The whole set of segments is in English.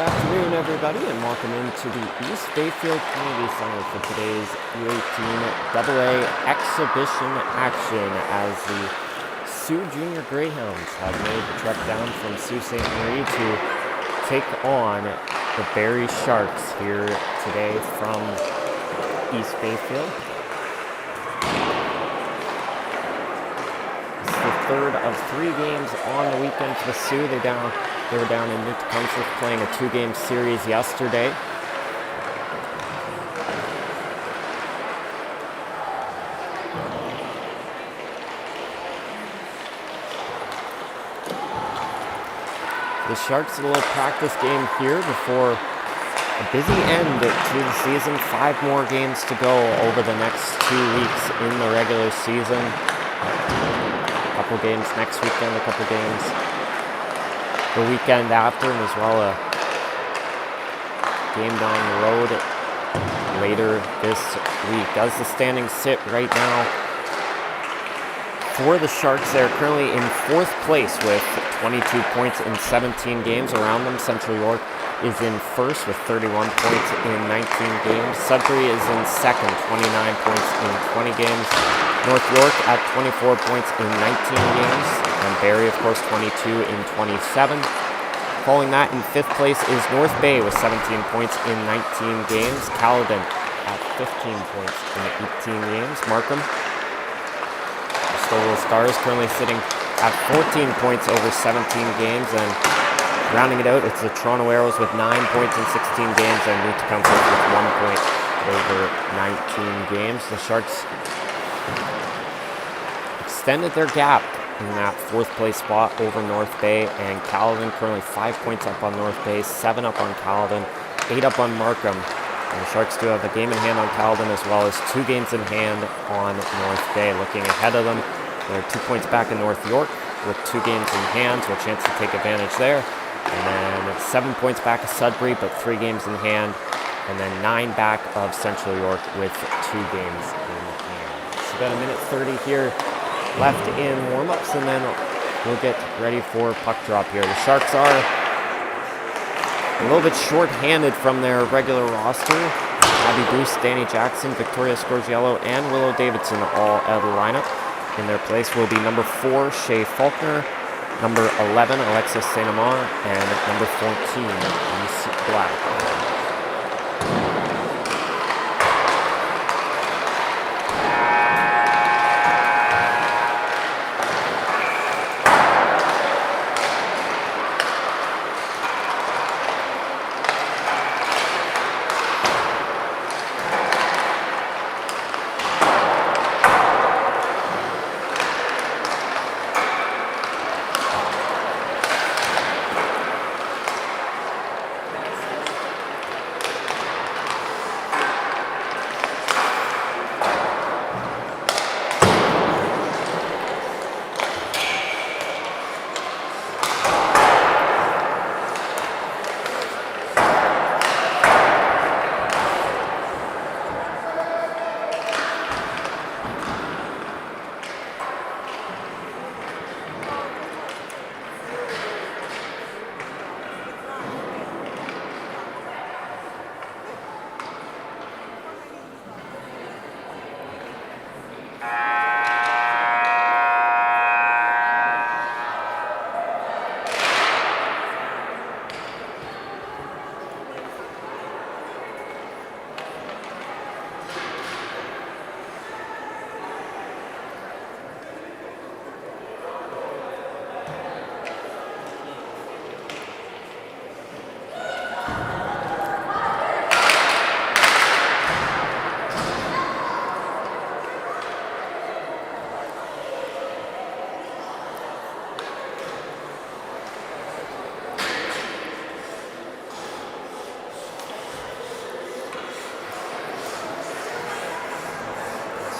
afternoon, everybody, and welcome into the East Bayfield Community Center for today's U18 Aa Exhibition action as the Sioux Junior Greyhounds have made the trek down from Sault Ste. Marie to take on the Barrie Sharks here today from East Bayfield. This is the third of 3 games on the weekend for the Sioux. They were down in New Tecumseh playing a 2-game series yesterday. The Sharks a little practice game here before a busy end to the season. 5 more games to go over the next 2 weeks in the regular season. A couple games next weekend, a couple games the weekend after, and as well a game down the road later this week. As the standings sit right now for the Sharks, they're currently in 4th place with 22 points in 17 games. Around them, Central York is in 1st with 31 points in 19 games. Sudbury is in 2nd, 29 points in 20 games. North York at 24 points in 19 games. And Barrie, of course, 22 in 27. Following that, in 5th place is North Bay with 17 points in 19 games. Caledon at 15 points in 18 games. Markham, the Stouffville Stars, currently sitting at 14 points over 17 games. And rounding it out, it's the Toronto Arrows with 9 points in 16 games, and New Tecumseh with 1 point over 19 games. The Sharks extended their gap in that 4th place spot over North Bay, and Caledon currently 5 points up on North Bay, 7 up on Caledon, 8 up on Markham. And the Sharks do have a game in hand on Caledon as well as 2 games in hand on North Bay. Looking ahead of them, they're 2 points back in North York with 2 games in hand, so a chance to take advantage there. And then 7 points back of Sudbury, but 3 games in hand. And then 9 back of Central York with 2 games in hand. It's about a minute 30 here left in warm-ups, and then we'll get ready for puck drop here. The Sharks are a little bit short-handed from their regular roster. Abby Boost, Danny Jackson, Victoria Scorgiello, and Willow Davidson all out of the lineup. In their place will be number 4, Shay Faulkner, number 11, Alexis Saint-Amand, and number 14, Reese Black.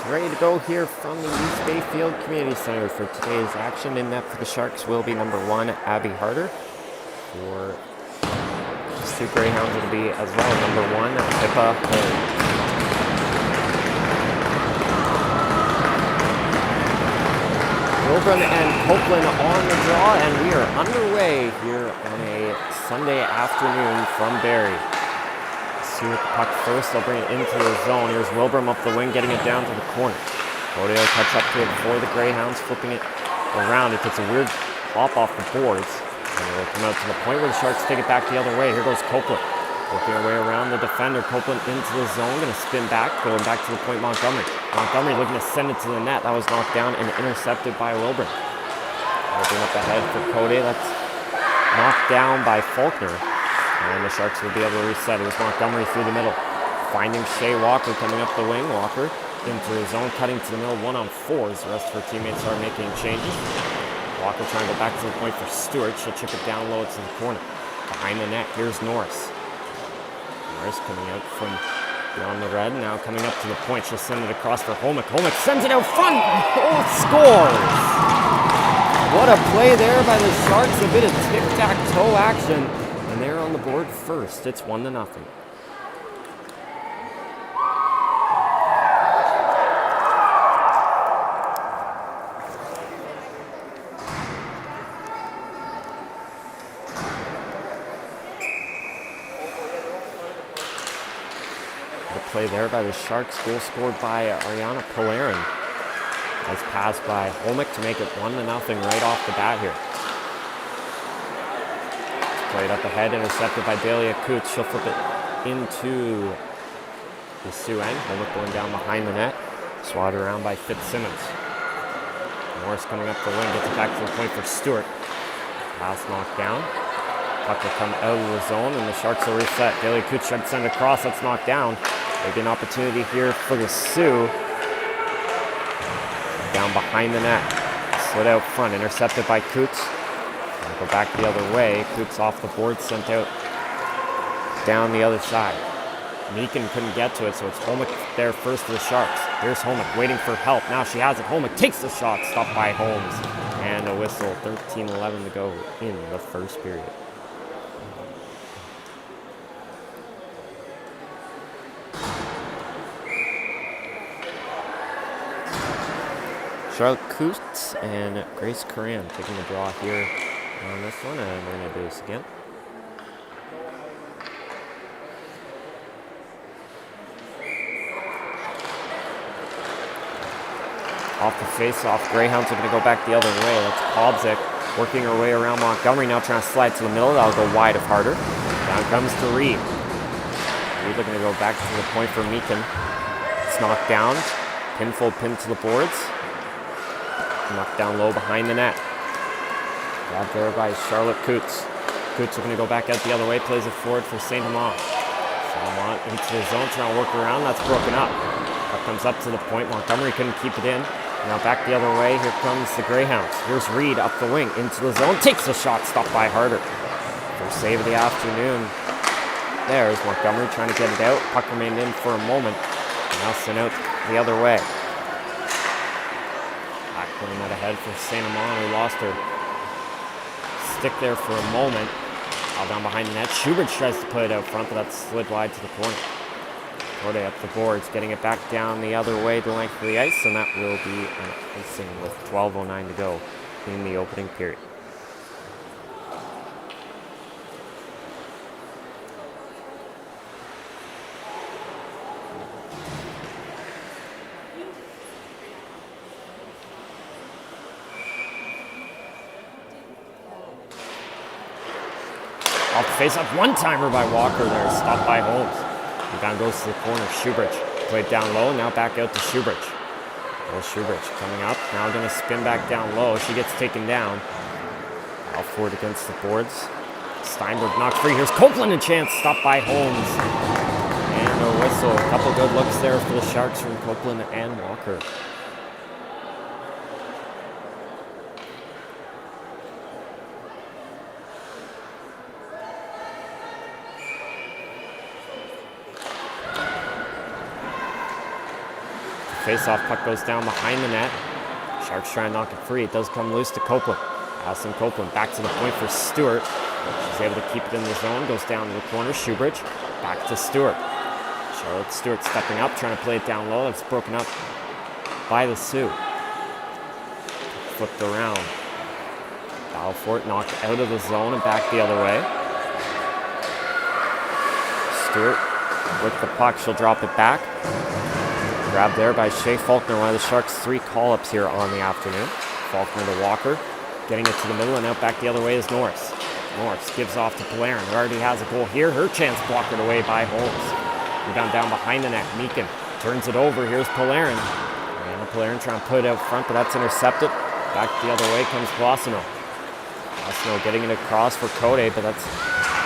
Ready to go here from the East Bayfield Community Center for today's action. In net for the Sharks will be number 1, Abby Harder. For the Sioux Greyhounds, it'll be as well number 1, Pippa Holt. Will Wilburn and Copeland on the draw, and we are underway here on a Sunday afternoon from Barrie. See with the puck first, they'll bring it into the zone. Here's Wilburn up the wing, getting it down to the corner. Cody will catch up to it for the Greyhounds, flipping it around. He puts a weird hop off the boards, and it will come out to the point where the Sharks take it back the other way. Here goes Copeland, working her way around the defender. Copeland into the zone, going to spin back, going back to the point Montgomery. Montgomery looking to send it to the net. That was knocked down and intercepted by Wilburn. Opening up ahead for Cody. That's knocked down by Faulkner. And the Sharks will be able to reset. It was Montgomery through the middle, finding Shea Walker coming up the wing. Walker into the zone, cutting to the middle, 1-on-4 as the rest of her teammates are making changes. Walker trying to go back to the point for Stewart. She'll chip it down low to the corner. Behind the net, here's Norris. Norris coming out from beyond the red, now coming up to the point. She'll send it across for Homick. Homick sends it out front. Oh, scores! What a play there by the Sharks. A bit of tic-tac-toe action. And they're on the board first. It's 1-0. Play there by the Sharks. Goal scored by Ariana Polarin. Nice pass by Holmick to make it 1-0 right off the bat here. Played up ahead, intercepted by Dahlia Coots. She'll flip it into the Sioux end. Holmick going down behind the net. Swatted around by Fitzsimmons. Morris coming up the wing, gets it back to the point for Stewart. Pass knocked down. Puck will come out of the zone, and the Sharks will reset. Dahlia Coots should send it across. That's knocked down. Maybe an opportunity here for the Sioux. Down behind the net. Slid out front, intercepted by Coots. And go back the other way. Coots off the board, sent out down the other side. Meekin couldn't get to it, so it's Holmick there first for the Sharks. Here's Holmick waiting for help. Now she has it. Holmick takes the shot, stopped by Holmes. And a whistle, 13-11 to go in the first period. Charlotte Coots and Grace Coran taking the draw here on this one, and we're going to do this again. Off the face-off, Greyhounds are going to go back the other way. That's Kobzik working her way around Montgomery, now trying to slide to the middle. That'll go wide of Harder. Down comes to Reed. Reed looking to go back to the point for Meekin. It's knocked down. Pinful pinned to the boards. Knocked down low behind the net. Grabbed there by Charlotte Coots. Coots are going to go back out the other way, plays it forward for St. Amant. St. Amant into the zone, trying to work around. That's broken up. That comes up to the point. Montgomery couldn't keep it in. Now back the other way. Here comes the Greyhounds. Here's Reed up the wing into the zone. Takes the shot, stopped by Harder. First save of the afternoon. There's Montgomery trying to get it out. Puck remained in for a moment. Now sent out the other way. Putting that ahead for St. Amant, who lost her stick there for a moment. All down behind the net. Schubert tries to put it out front, but that's slid wide to the corner. Corday up the boards, getting it back down the other way to the length of the ice, and that will be an icing with 12:09 to go in the opening period. Off the face-off, one-timer by Walker there, stopped by Holmes. Rebound goes to the corner, Schubert. Played down low, now back out to Schubert. Schubert coming up, now going to spin back down low. She gets taken down. Out forward against the boards. Steinberg knocked free. Here's Copeland, a chance, stopped by Holmes. And a whistle. A couple good looks there for the Sharks from Copeland and Walker. Face-off puck goes down behind the net. Sharks try and knock it free. It does come loose to Copeland. Allison Copeland back to the point for Stewart. She's able to keep it in the zone. Goes down to the corner. Schubert back to Stewart. Charlotte Stewart stepping up, trying to play it down low. It's broken up by the Sioux. flipped around. Battle for it, knocked out of the zone and back the other way. Stewart with the puck, she'll drop it back. Grabbed there by Shea Faulkner, one of the Sharks' 3 call-ups here on the afternoon. Faulkner to Walker, getting it to the middle, and out back the other way is Norris. Norris gives off to Polarin, who already has a goal here. Her chance blocked away by Holmes. We're down behind the net. Meekin turns it over. Here's Polarin. And Polarin trying to put it out front, but that's intercepted. Back the other way comes Glossino. Glossino getting it across for Code, but that's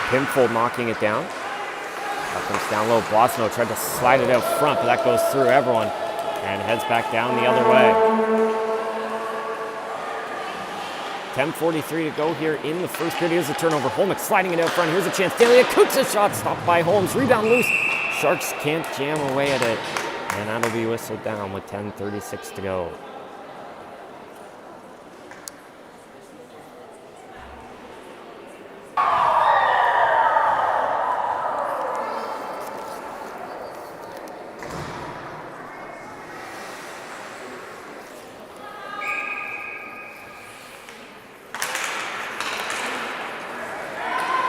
Pimfold knocking it down. That comes down low. Glossino tried to slide it out front, but that goes through everyone and heads back down the other way. 10:43 to go here in the first period. Here's a turnover. Holmick sliding it out front. Here's a chance. Delia Coots a shot stopped by Holmes. Rebound loose. Sharks can't jam away at it. And that'll be whistled down with 10:36 to go.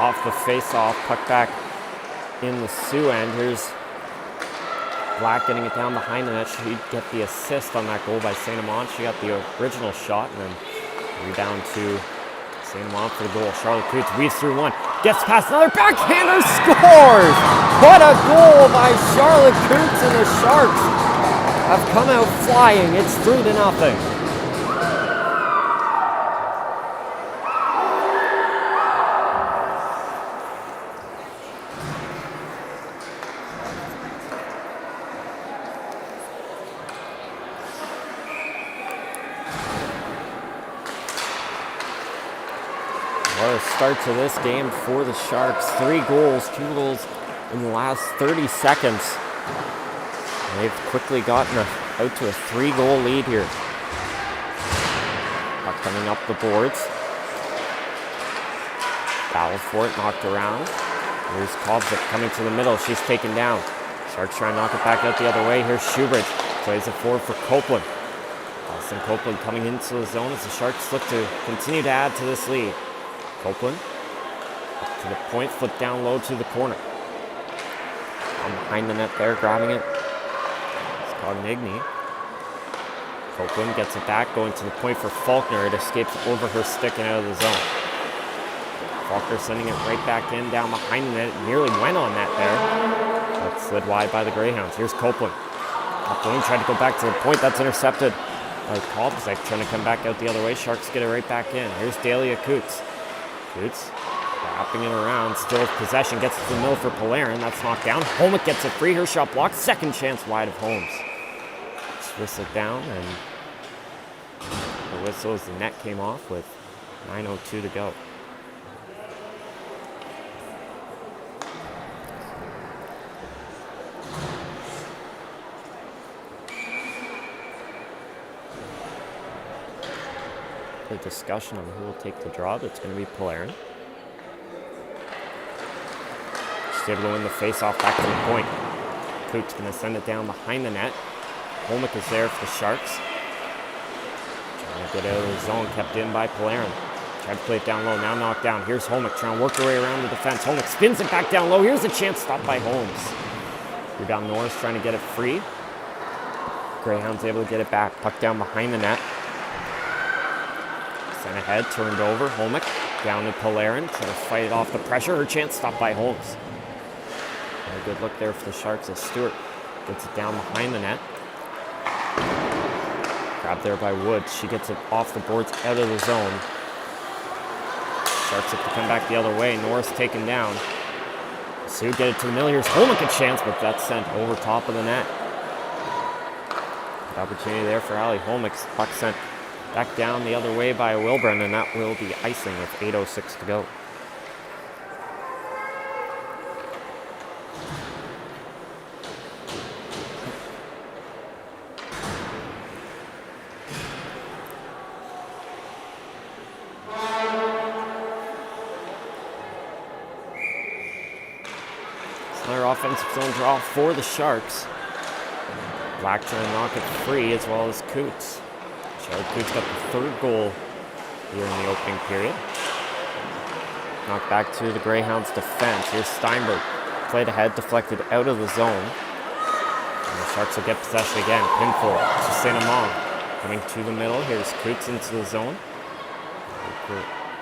Off the face-off, puck back in the Sioux end. Here's Black getting it down behind the net. She'd get the assist on that goal by St. Amant. She got the original shot, and then rebound to St. Amant for the goal. Charlotte Coots weaves through one, gets past another backhander, scores! What a goal by Charlotte Coots, and the Sharks have come out flying. It's 3-0. What a start to this game for the Sharks. 3 goals, 2 goals in the last 30 seconds. And they've quickly gotten out to a 3-goal lead here. Puck coming up the boards. Battle for it, knocked around. Here's Kovzik coming to the middle. She's taken down. Sharks trying to knock it back out the other way. Here's Schubert. Plays it forward for Copeland. Austin Copeland coming into the zone as the Sharks look to continue to add to this lead. Copeland up to the point, flip down low to the corner. Down behind the net there, grabbing it. It's Cognigny. Copeland gets it back, going to the point for Faulkner. It escapes over her stick and out of the zone. Faulkner sending it right back in, down behind the net. It nearly went on net there. That slid wide by the Greyhounds. Here's Copeland. Copeland tried to go back to the point. That's intercepted by Kolbzak, trying to come back out the other way. Sharks get it right back in. Here's Delia Coots. Coots wrapping it around, still with possession, gets it to the middle for Polarin. That's knocked down. Holmick gets it free. Her shot blocked. Second chance wide of Holmes. Just whistle it down, and the whistle as the net came off with 9:02 to go. The discussion on who will take the draw. It's going to be Polarin. She's able to win the face-off back to the point. Coots going to send it down behind the net. Holmick is there for the Sharks. Trying to get out of the zone, kept in by Polarin. Tried to play it down low, now knocked down. Here's Holmick trying to work her way around the defense. Holmick spins it back down low. Here's a chance stopped by Holmes. Rebound Norris trying to get it free. Greyhound's able to get it back. Puck down behind the net. Sent ahead, turned over. Holmick down to Polarin, trying to fight it off the pressure. Her chance stopped by Holmes. And a good look there for the Sharks as Stewart gets it down behind the net. Grabbed there by Woods. She gets it off the boards, out of the zone. Sharks have to come back the other way. Norris taken down. Sioux get it to the middle. Here's Holmick a chance, but that's sent over top of the net. Good opportunity there for Ali Holmick's puck sent back down the other way by Wilburn, and that will be icing with 8:06 to go. It's another offensive zone draw for the Sharks. Black trying to knock it free, as well as Coots. Sharks got the third goal here in the opening period. Knocked back to the Greyhounds' defense. Here's Steinberg. Played ahead, deflected out of the zone. And the Sharks will get possession again. Pinfall to St. Amand. Coming to the middle. Here's Coots into the zone.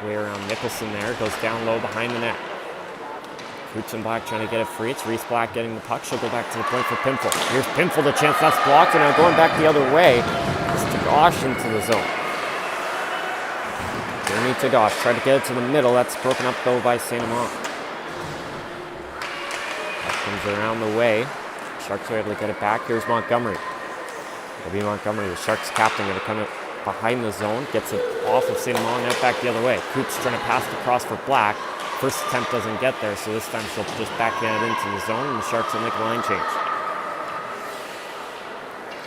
Way around Nicholson there. Goes down low behind the net. Coots and Black trying to get it free. It's Reese Black getting the puck. She'll go back to the point for Pinfall. Here's Pinfall, the chance. That's blocked. And now going back the other way. It's Tagosh into the zone. Jeremy Tagosh tried to get it to the middle. That's broken up though by St. Amand. That comes around the way. Sharks are able to get it back. Here's Montgomery. It'll be Montgomery, the Sharks captain, going to come up behind the zone. Gets it off of St. Amand and out back the other way. Coots trying to pass it across for Black. First attempt doesn't get there, so this time she'll just backhand it into the zone, and the Sharks will make a line change.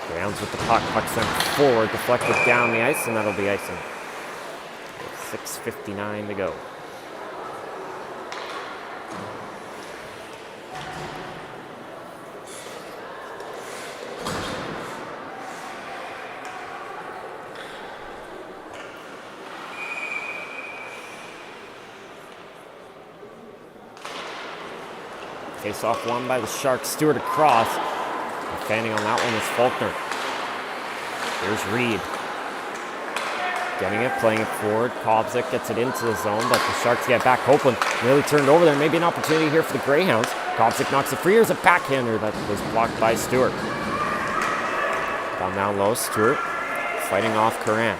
Greyhounds with the puck. Puck sent forward, deflected down the ice, and that'll be icing. 6:59 to go. Face-off won by the Sharks. Stewart across. Defending on that one is Faulkner. Here's Reed. Getting it, playing it forward. Kobzik gets it into the zone, but the Sharks get back. Copeland really turned over there. Maybe an opportunity here for the Greyhounds. Kobzik knocks it free. Here's a backhander that was blocked by Stewart. Down low, Stewart fighting off Curran.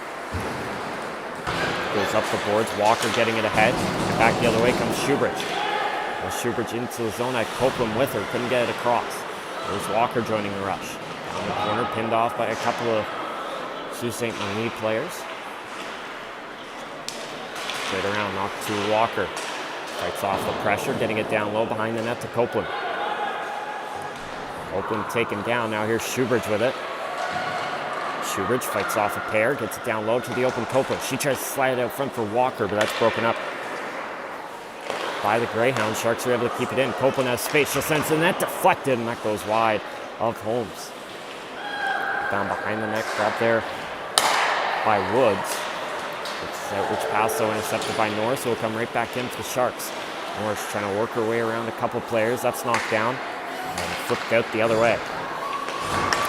Goes up the boards. Walker getting it ahead. And back the other way comes Shoebridge. Shoebridge into the zone. Had Copeland with her. Couldn't get it across. There's Walker joining the rush. Down the corner, pinned off by a couple of Sault Ste. Marie players. Straight around, knocked to Walker. Fights off the pressure, getting it down low behind the net to Copeland. Copeland taken down. Now here's Shoebridge with it. Shoebridge fights off a pair, gets it down low to the open Copeland. She tries to slide it out front for Walker, but that's broken up by the Greyhounds. Sharks are able to keep it in. Copeland has space. She'll send it to the net, deflected, and that goes wide of Holmes. Down behind the net, grabbed there by Woods. Which pass though intercepted by Norris, so will come right back into the Sharks. Norris trying to work her way around a couple players. That's knocked down and flipped out the other way.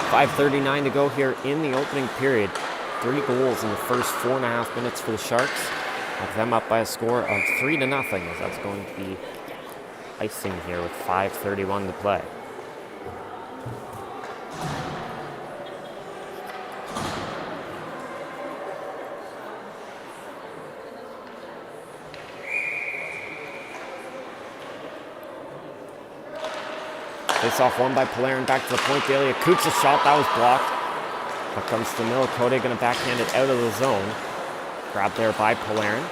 5:39 to go here in the opening period. 3 goals in the first 4.5 minutes for the Sharks. Have them up by a score of 3-0, as that's going to be icing here with 5:31 to play. Face-off won by Polarin, back to the point. Dalia Coots a shot, that was blocked. Puck comes to Mill. Code going to backhand it out of the zone. Grabbed there by Polarin.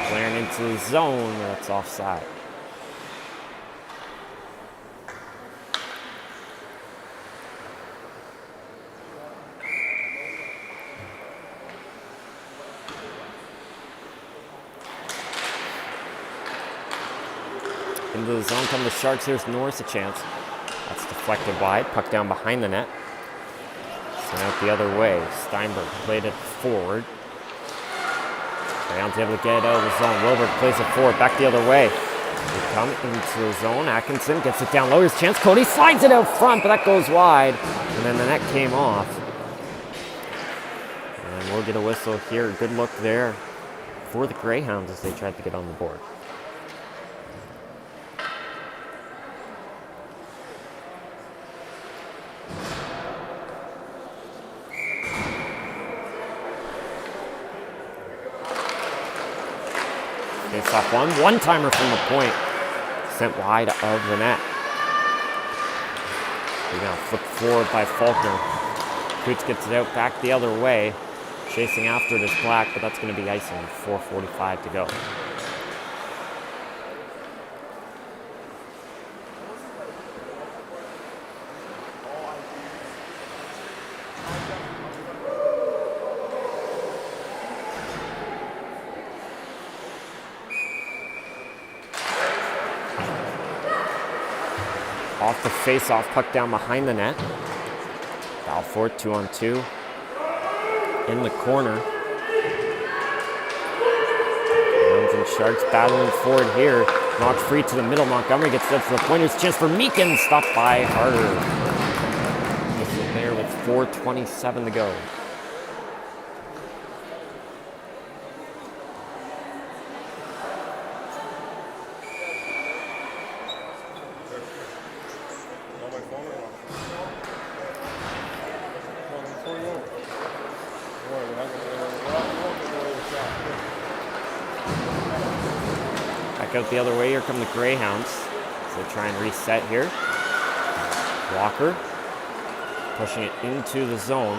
Polarin into the zone, that's offside. Into the zone come the Sharks. Here's Norris a chance. That's deflected wide. Puck down behind the net. Sent out the other way. Steinberg played it forward. Greyhounds able to get it out of the zone. Wilbert plays it forward. Back the other way. They come into the zone. Atkinson gets it down low. Here's a chance. Cody slides it out front, but that goes wide. And then the net came off. And we'll get a whistle here. Good look there for the Greyhounds as they tried to get on the board. Face-off one-timer from the point, sent wide of the net. They're going to flip forward by Faulkner. Coots gets it out back the other way, chasing after this Black, but that's going to be icing. 4:45 to go. Off the face-off, puck down behind the net. Balfour 2-on-2. in the corner. Browns and Sharks battling forward here. Knocked free to the middle. Montgomery gets up to the point. Here's a chance for Meakin. Stopped by Harder. Whistle there with 4:27 to go. Out the other way, here come the Greyhounds. So they try and reset here. Walker pushing it into the zone.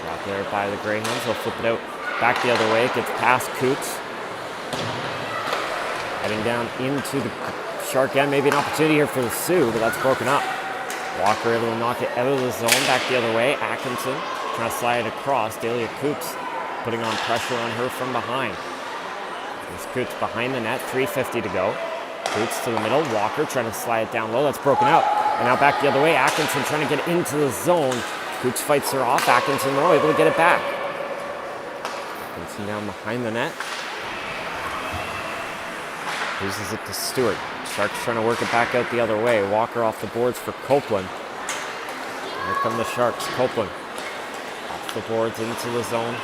Got there by the Greyhounds. They'll flip it out back the other way. It gets past Coots. Heading down into the Shark end. Maybe an opportunity here for the Sioux, but that's broken up. Walker able to knock it out of the zone. Back the other way. Atkinson trying to slide it across. Delia Coots putting on pressure on her from behind. There's Coots behind the net, 3:50 to go. Coots to the middle, Walker trying to slide it down low, that's broken out. And now back the other way, Atkinson trying to get into the zone. Coots fights her off, Atkinson though, able to get it back. Atkinson down behind the net. Loses it to Stewart. Sharks trying to work it back out the other way. Walker off the boards for Copeland. Here come the Sharks, Copeland. Off the boards into the zone.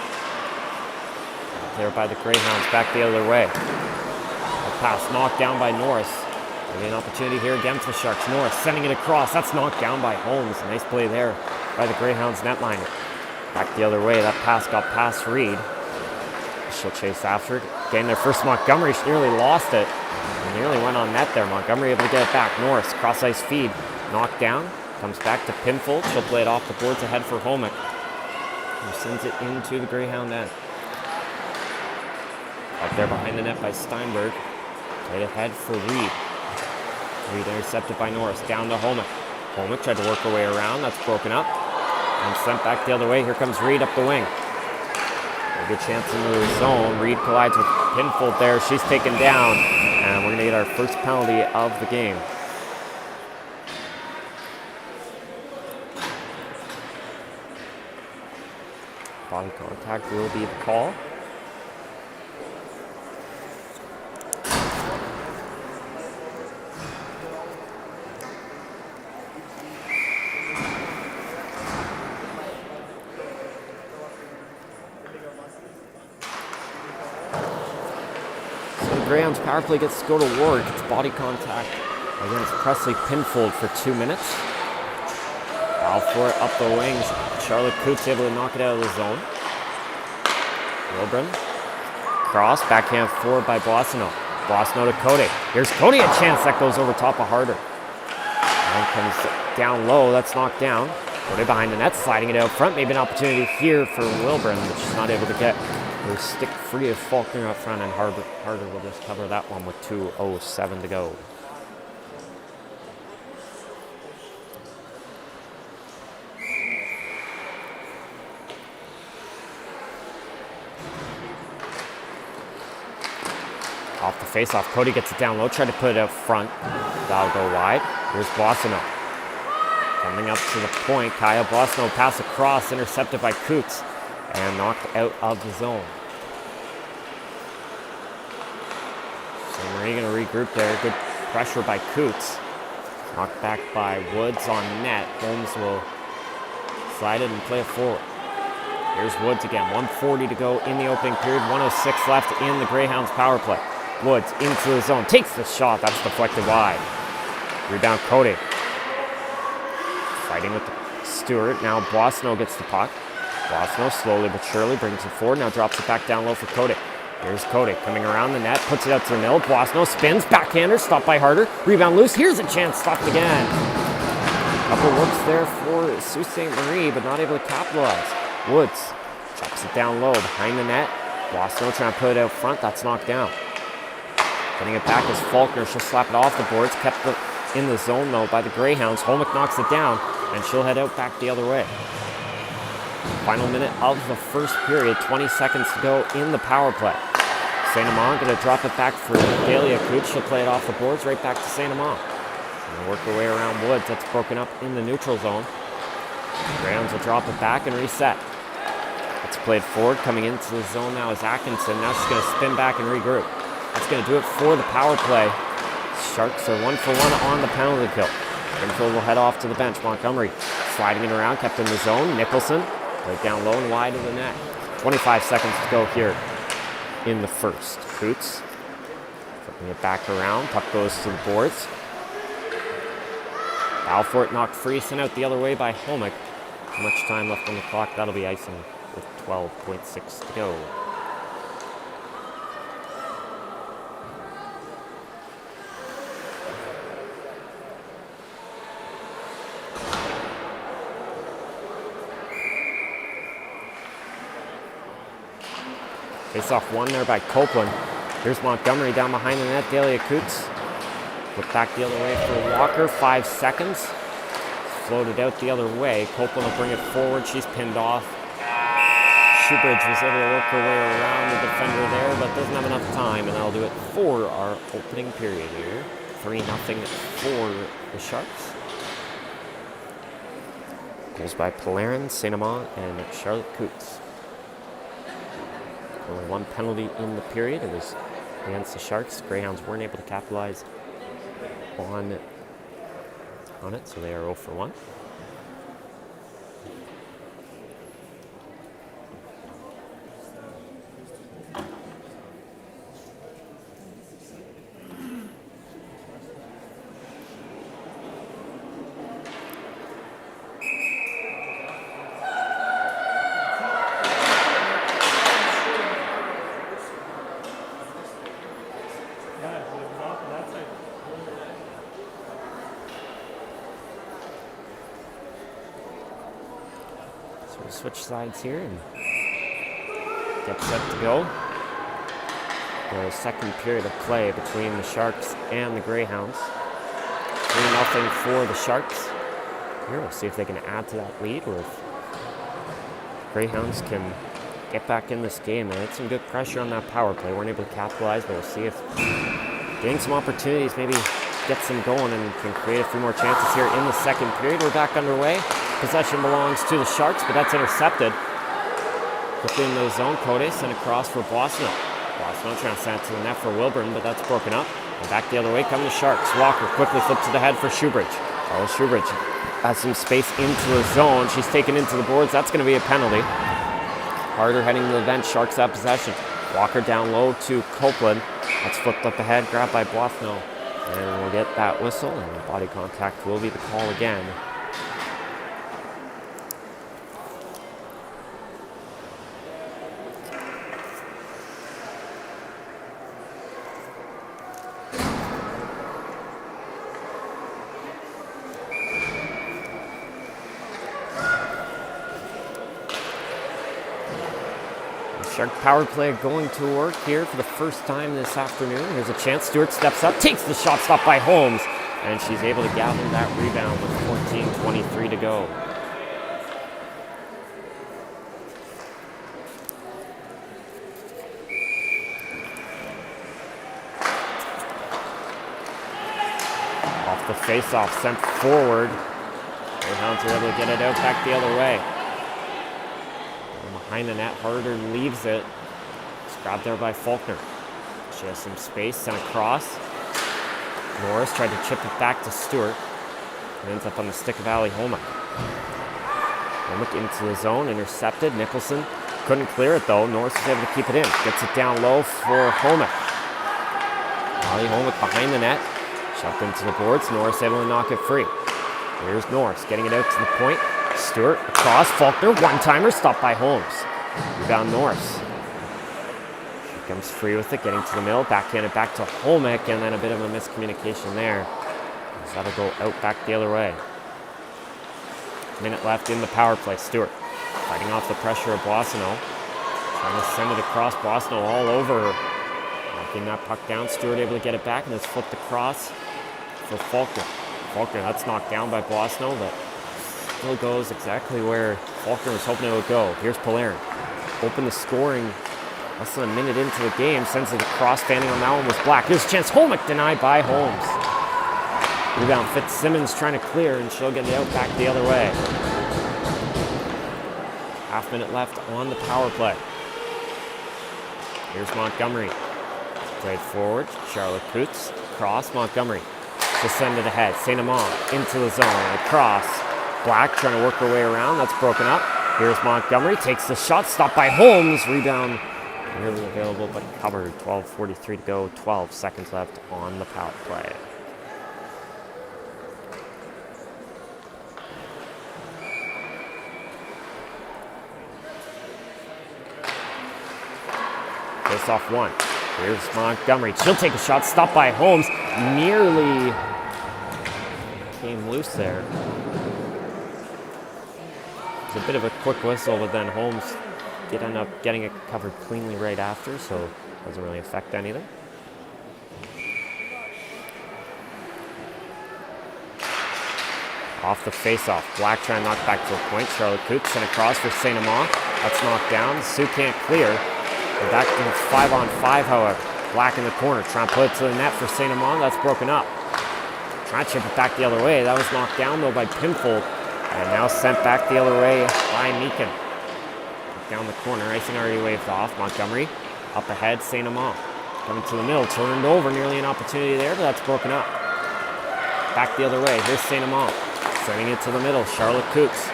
There by the Greyhounds, back the other way. A pass knocked down by Norris. Maybe an opportunity here again for the Sharks. Norris sending it across. That's knocked down by Holmes. Nice play there by the Greyhounds netliner. Back the other way. That pass got past Reed. She'll chase after it. Getting there first, Montgomery. She nearly lost it. And nearly went on net there. Montgomery able to get it back. Norris, cross ice feed. Knocked down. Comes back to Pinfold. She'll play it off the boards ahead for Homick. Who sends it into the Greyhound end. Up there behind the net by Steinberg. Right ahead for Reed. Reed intercepted by Norris. Down to Homick. Homick tried to work her way around. That's broken up. And sent back the other way. Here comes Reed up the wing. A good chance into the zone. Reed collides with Pinfold there. She's taken down. And we're going to get our first penalty of the game. Body contact will be the call. Greyhounds power play gets to go to work. It's body contact against Presley Pinfold for 2 minutes. Foul for it up the wings. Charlotte Coots able to knock it out of the zone. Wilburn. Cross, backhand forward by Boissonneau. Boissonneau to Cody. Here's Cody, a chance that goes over top of Harder. And comes down low, that's knocked down. Cody behind the net, sliding it out front. Maybe an opportunity here for Wilburn, but she's not able to get her stick free of Faulkner up front, and Harder will just cover that one with 2:07 to go. Off the face-off, Cody gets it down low, tried to put it up front. That'll go wide. Here's Boissonneau. Coming up to the point, Kaya Boissonneau pass across, intercepted by Coots, and knocked out of the zone. So Marie going to regroup there. Good pressure by Coots. Knocked back by Woods on net. Holmes will slide it and play it forward. Here's Woods again. 1:40 to go in the opening period. 1:06 left in the Greyhounds power play. Woods into the zone. Takes the shot. That's deflected wide. Rebound Cody. Fighting with Stewart. Now Boissonneau gets the puck. Boissonneau slowly but surely brings it forward. Now drops it back down low for Cody. Here's Cody coming around the net. Puts it out to the middle. Boissonneau spins. Backhander. Stopped by Harder. Rebound loose. Here's a chance. Stopped again. Couple looks there for Sault Ste. Marie, but not able to capitalize. Woods chops it down low behind the net. Boissonneau trying to put it out front. That's knocked down. Getting it back is Faulkner. She'll slap it off the boards. Kept in the zone, though, by the Greyhounds. Holmick knocks it down, and she'll head out back the other way. Final minute of the first period. 20 seconds to go in the power play. St. Amand going to drop it back for Delia Coots. She'll play it off the boards right back to St. Amand. Going to work her way around Woods. That's broken up in the neutral zone. Greyhounds will drop it back and reset. It's played forward. Coming into the zone now is Atkinson. Now she's going to spin back and regroup. That's going to do it for the power play. Sharks are 1 for 1 on the penalty kill. Infield will head off to the bench. Montgomery sliding it around, kept in the zone. Nicholson right down low and wide of the net. 25 seconds to go here in the first. Coots flipping it back around. Puck goes to the boards. Balfour knocked free, sent out the other way by Holmick. Too much time left on the clock. That'll be icing with 12.6 to go. Face off one there by Copeland. Here's Montgomery down behind the net. Delia Coots. Look back the other way for Walker. 5 seconds. Floated out the other way. Copeland will bring it forward. She's pinned off. Shoebridge was able to work her way around the defender there, but doesn't have enough time, and that'll do it for our opening period here. 3-0 for the Sharks. Goals by Polarin, St. Amand, and Charlotte Coots. Only one penalty in the period. It was against the Sharks. Greyhounds weren't able to capitalize on it, so they are 0 for 1. Switch sides here and get set to go. The second period of play between the Sharks and the Greyhounds. 3-0 for the Sharks. Here we'll see if they can add to that lead or if Greyhounds can get back in this game. They had some good pressure on that power play. Weren't able to capitalize, but we'll see if getting some opportunities maybe gets them going and can create a few more chances here in the second period. We're back underway. Possession belongs to the Sharks, but that's intercepted within the zone. Code sent across for Boston. Boston trying to send it to the net for Wilburn, but that's broken up. And back the other way come the Sharks. Walker quickly flipped to the head for Shoebridge. Oh, Shoebridge has some space into the zone. She's taken into the boards. That's going to be a penalty. Harder heading to the bench. Sharks have possession. Walker down low to Copeland. That's flipped up ahead, grabbed by Boissneau. And we'll get that whistle, and body contact will be the call again. Shark power play going to work here for the first time this afternoon. Here's a chance. Stewart steps up, takes the shot, stopped by Holmes, and she's able to gather that rebound with 14:23 to go. Off the face-off, sent forward. Greyhounds are able to get it out back the other way. Behind the net, Harder leaves it. It's grabbed there by Faulkner. She has some space, sent across. Norris tried to chip it back to Stewart. It ends up on the stick of Ali Holmick. Holmick into the zone, intercepted. Nicholson couldn't clear it though. Norris was able to keep it in. Gets it down low for Holmick. Ali Holmick behind the net. Shoved into the boards. Norris able to knock it free. Here's Norris getting it out to the point. Stewart across, Faulkner, one-timer, stopped by Holmes. Rebound Norris. She comes free with it, getting to the middle, backhanded back to Holmick, and then a bit of a miscommunication there. So that'll go out back the other way. Minute left in the power play. Stewart fighting off the pressure of Boissneau. Trying to send it across, Boissneau all over her. Knocking that puck down, Stewart able to get it back, and it's flipped across for Faulkner. Faulkner, that's knocked down by Boissneau, but still goes exactly where Faulkner was hoping it would go. Here's Polarin. Open the scoring less than a minute into the game. Sends it across. Standing on that one was Black. Here's a chance. Holmick denied by Holmes. Rebound Fitzsimmons trying to clear, and she'll get it out back the other way. Half minute left on the power play. Here's Montgomery. Played forward. Charlotte Coots. Cross. Montgomery. To send it ahead. St. Amand into the zone. Across. Black trying to work her way around. That's broken up. Here's Montgomery. Takes the shot. Stopped by Holmes. Rebound nearly available but covered. 12:43 to go. 12 seconds left on the power play. Face off one. Here's Montgomery. She'll take a shot. Stopped by Holmes. Nearly came loose there. It's a bit of a quick whistle, but then Holmes did end up getting it covered cleanly right after, so it doesn't really affect anything. Off the face-off. Black trying to knock back to a point. Charlotte Coots sent across for St. Amand. That's knocked down. Sioux can't clear. We're back to 5-on-5, however. Black in the corner. Trying to put it to the net for St. Amand. That's broken up. Trying to chip it back the other way. That was knocked down, though, by Pimfold. And now sent back the other way by Meekin. Down the corner. Icing already waved off. Montgomery up ahead. St. Amand coming to the middle. Turned over. Nearly an opportunity there, but that's broken up. Back the other way. Here's St. Amand. Sending it to the middle. Charlotte Coots.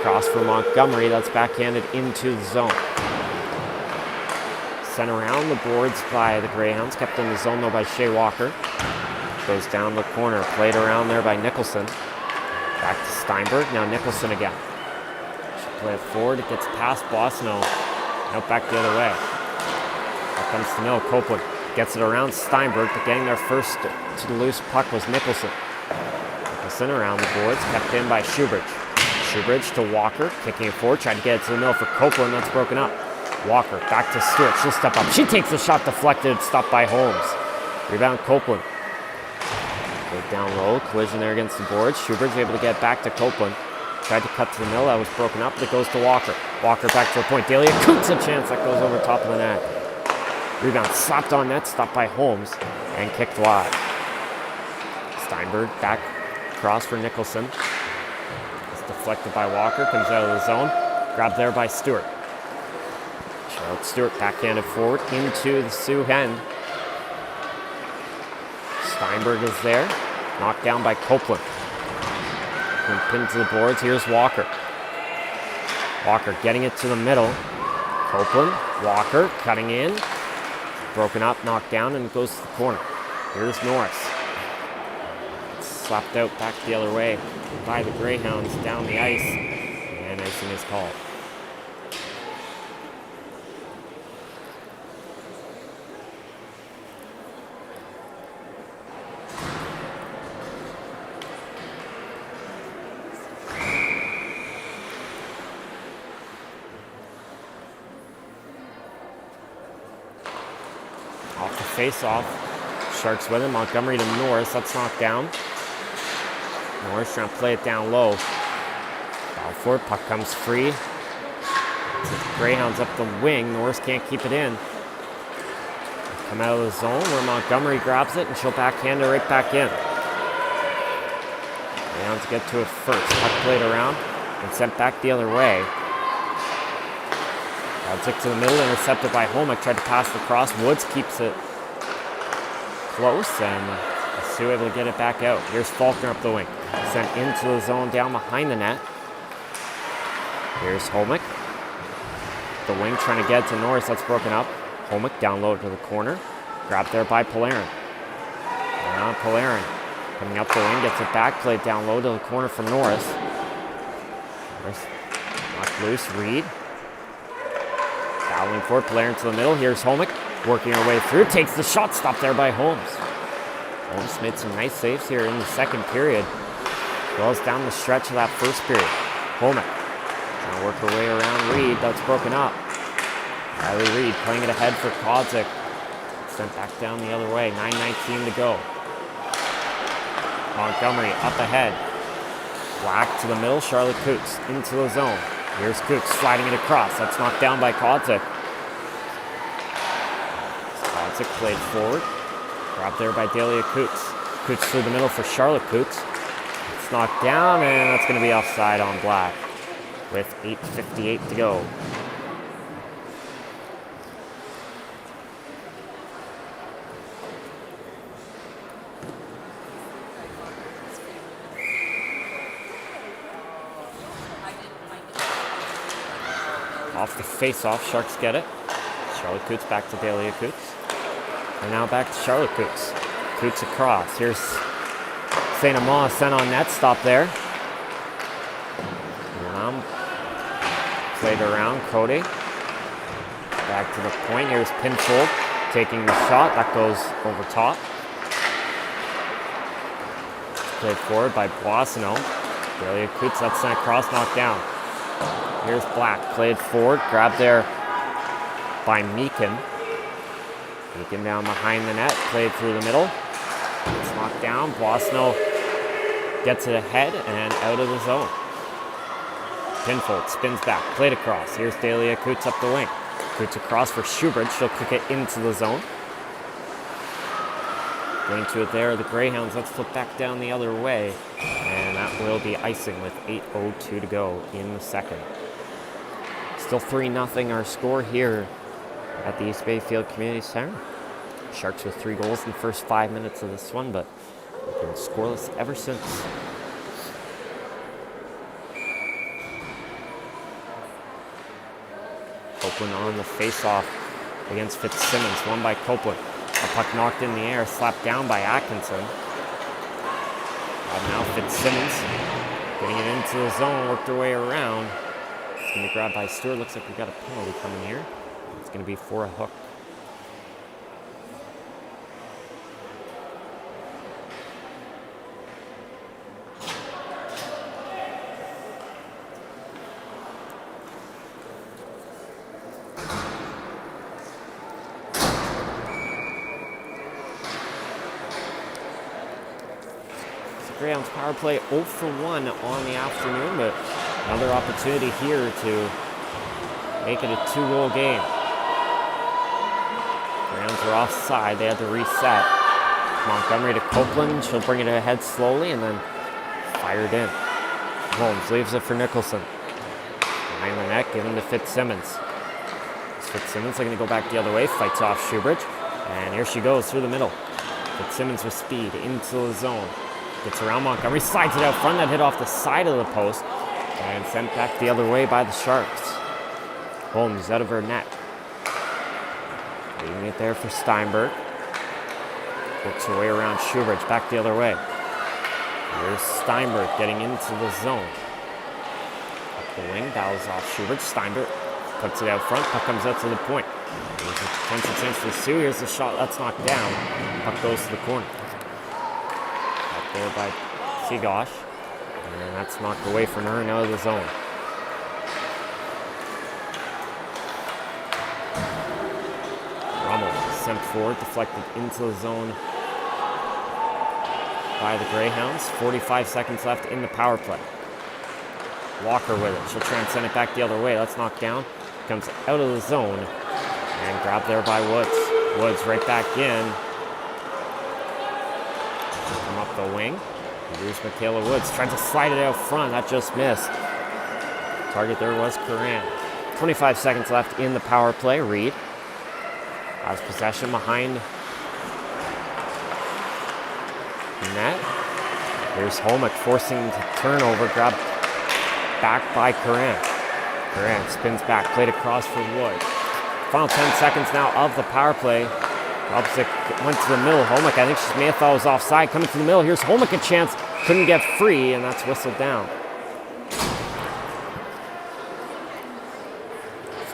Cross for Montgomery. That's backhanded into the zone. Sent around the boards by the Greyhounds. Kept in the zone, though, by Shea Walker. Goes down the corner. Played around there by Nicholson. Back to Steinberg. Now Nicholson again. She'll play it forward. It gets past Bosno. Out back the other way. Up comes the middle. Copeland gets it around Steinberg, but getting there first to the loose puck was Nicholson. Nicholson around the boards. Kept in by Shoebridge. Shoebridge to Walker. Kicking it forward. Tried to get it to the middle for Copeland. That's broken up. Walker back to Stewart. She'll step up. She takes the shot deflected. Stopped by Holmes. Rebound Copeland. Go down low. Collision there against the boards. Shoebridge able to get back to Copeland. Tried to cut to the middle. That was broken up. It goes to Walker. Walker back to the point. Delia Coots a chance. That goes over top of the net. Rebound slapped on net. Stopped by Holmes. And kicked wide. Steinberg back cross for Nicholson. It's deflected by Walker. Comes out of the zone. Grabbed there by Stewart. Charlotte Stewart backhanded forward into the Sioux end. Steinberg is there. Knocked down by Copeland. Pinned to the boards. Here's Walker. Walker getting it to the middle. Copeland. Walker cutting in. Broken up, knocked down, and goes to the corner. Here's Norris. Slapped out back the other way by the Greyhounds down the ice. And icing is called. Off the face-off. Sharks with him. Montgomery to Norris. That's knocked down. Norris trying to play it down low. Foul for it. Puck comes free. Greyhounds up the wing. Norris can't keep it in. Come out of the zone where Montgomery grabs it, and she'll backhand it right back in. Greyhounds get to it first. Puck played around and sent back the other way. Took to the middle, intercepted by Holmick. Tried to pass the cross. Woods keeps it close, and Sioux able to get it back out. Here's Faulkner up the wing. Sent into the zone down behind the net. Here's Holmick. The wing trying to get to Norris. That's broken up. Holmick down low to the corner. Grabbed there by Polarin. Now Polarin coming up the wing. Gets it back. Played down low to the corner for Norris. Norris knocked loose. Reed. Fouling for it. Polarin to the middle. Here's Holmick. Working her way through. Takes the shot. Stopped there by Holmes. Holmes made some nice saves here in the second period, as well as down the stretch of that first period. Holmick trying to work her way around Reed. That's broken up. Riley Reed playing it ahead for Kodzik. Sent back down the other way. 9:19 to go. Montgomery up ahead. Black to the middle. Charlotte Coots into the zone. Here's Coots sliding it across. That's knocked down by Kodzik. Kodzik played forward. Dropped there by Delia Coots. Coots through the middle for Charlotte Coots. It's knocked down, and that's going to be offside on Black. with 8:58 to go. Off the face-off, Sharks get it. Charlotte Coots back to Dahlia Coots. And now back to Charlotte Coots. Coots across. Here's St. Amand sent on net. Stop there. Played around. Cody. Back to the point. Here's Pinfold taking the shot. That goes over top. Played forward by Boissonneau. Dahlia Coots, that's sent across, knocked down. Here's Black, played forward, grabbed there by Meakin. Meakin down behind the net, played through the middle. It's knocked down. Boissonneau gets it ahead and out of the zone. Pinfold spins back, played across. Here's Dahlia Coots up the wing. Coots across for Schubert. She'll kick it into the zone. Going to it there, the Greyhounds. Let's flip back down the other way. And that will be icing with 8:02 to go in the second. Still 3-0 our score here at the East Bayfield Community Center. Sharks with 3 goals in the first 5 minutes of this one, but they've been scoreless ever since. Copeland on the face-off against Fitzsimmons, won by Copeland. A puck knocked in the air, slapped down by Atkinson. Now Fitzsimmons getting it into the zone, worked her way around. It's going to be grabbed by Stewart. Looks like we've got a penalty coming here. It's going to be for a hook. Greyhounds power play 0 for 1 on the afternoon, but another opportunity here to make it a 2-goal game. Greyhounds are offside. They had to reset. Montgomery to Copeland. She'll bring it ahead slowly and then fire it in. Holmes leaves it for Nicholson. Behind the net, given to Fitzsimmons. Fitzsimmons looking to go back the other way. Fights off Schubert. And here she goes through the middle. Fitzsimmons with speed into the zone. Gets around Montgomery, slides it out front, that hit off the side of the post, and sent back the other way by the Sharks. Holmes out of her net. Leaving it there for Steinberg. Works her way around Schubert, back the other way. Here's Steinberg getting into the zone. Up the wing, bows off Schubert. Steinberg puts it out front, puck comes out to the point. There's a potential chance for Sioux. Here's the shot, that's knocked down. Puck goes to the corner. There by Seagosh, and that's knocked away from her and out of the zone. Rummel sent forward, deflected into the zone by the Greyhounds. 45 seconds left in the power play. Walker with it. She'll try and send it back the other way. That's knocked down. Comes out of the zone and grabbed there by Woods. Woods right back in. Come up the wing. Here's Michaela Woods. Tried to slide it out front. That just missed. Target there was Curran. 25 seconds left in the power play. Reed has possession behind the net. Here's Holmick forcing the turnover. Grabbed back by Curran. Curran spins back. Played across for Woods. Final 10 seconds now of the power play. Opposite went to the middle. Holmick, I think she may have thought it was offside. Coming to the middle. Here's Holmick a chance. Couldn't get free, and that's whistled down.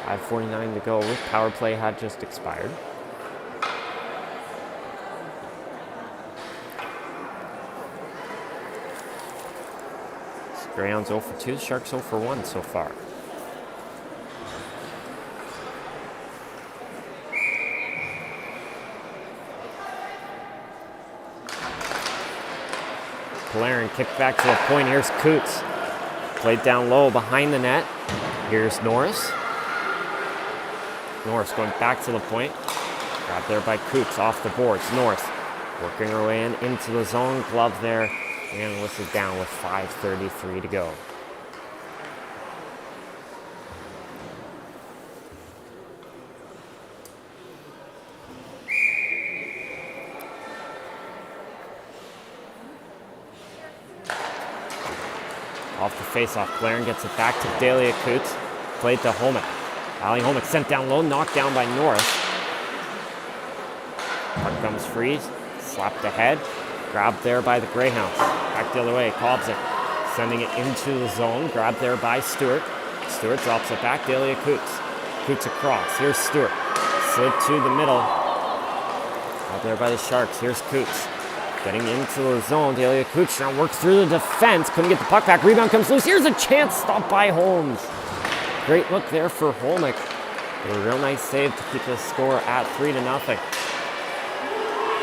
5:49 to go. Power play had just expired. Greyhounds 0 for 2. Sharks 0 for 1 so far. Polarin kicked back to the point. Here's Coots. Played down low behind the net. Here's Norris. Norris going back to the point. Grabbed there by Coots off the boards. Norris working her way into the zone. Glove there. And whistled down with 5:33 to go. face-off. Claren gets it back to Delia Coots. Played to Homick. Ali Homick sent down low, knocked down by Norris. Puck comes free, slapped ahead. Grabbed there by the Greyhounds. Back the other way, Kobzik sending it into the zone. Grabbed there by Stewart. Stewart drops it back, Delia Coots. Coots across, here's Stewart. Slid to the middle. Out there by the Sharks, here's Coots. Getting into the zone, Delia Coots now works through the defense. Couldn't get the puck back, rebound comes loose. Here's a chance, stopped by Holmes. Great look there for Holmick. A real nice save to keep the score at 3-0.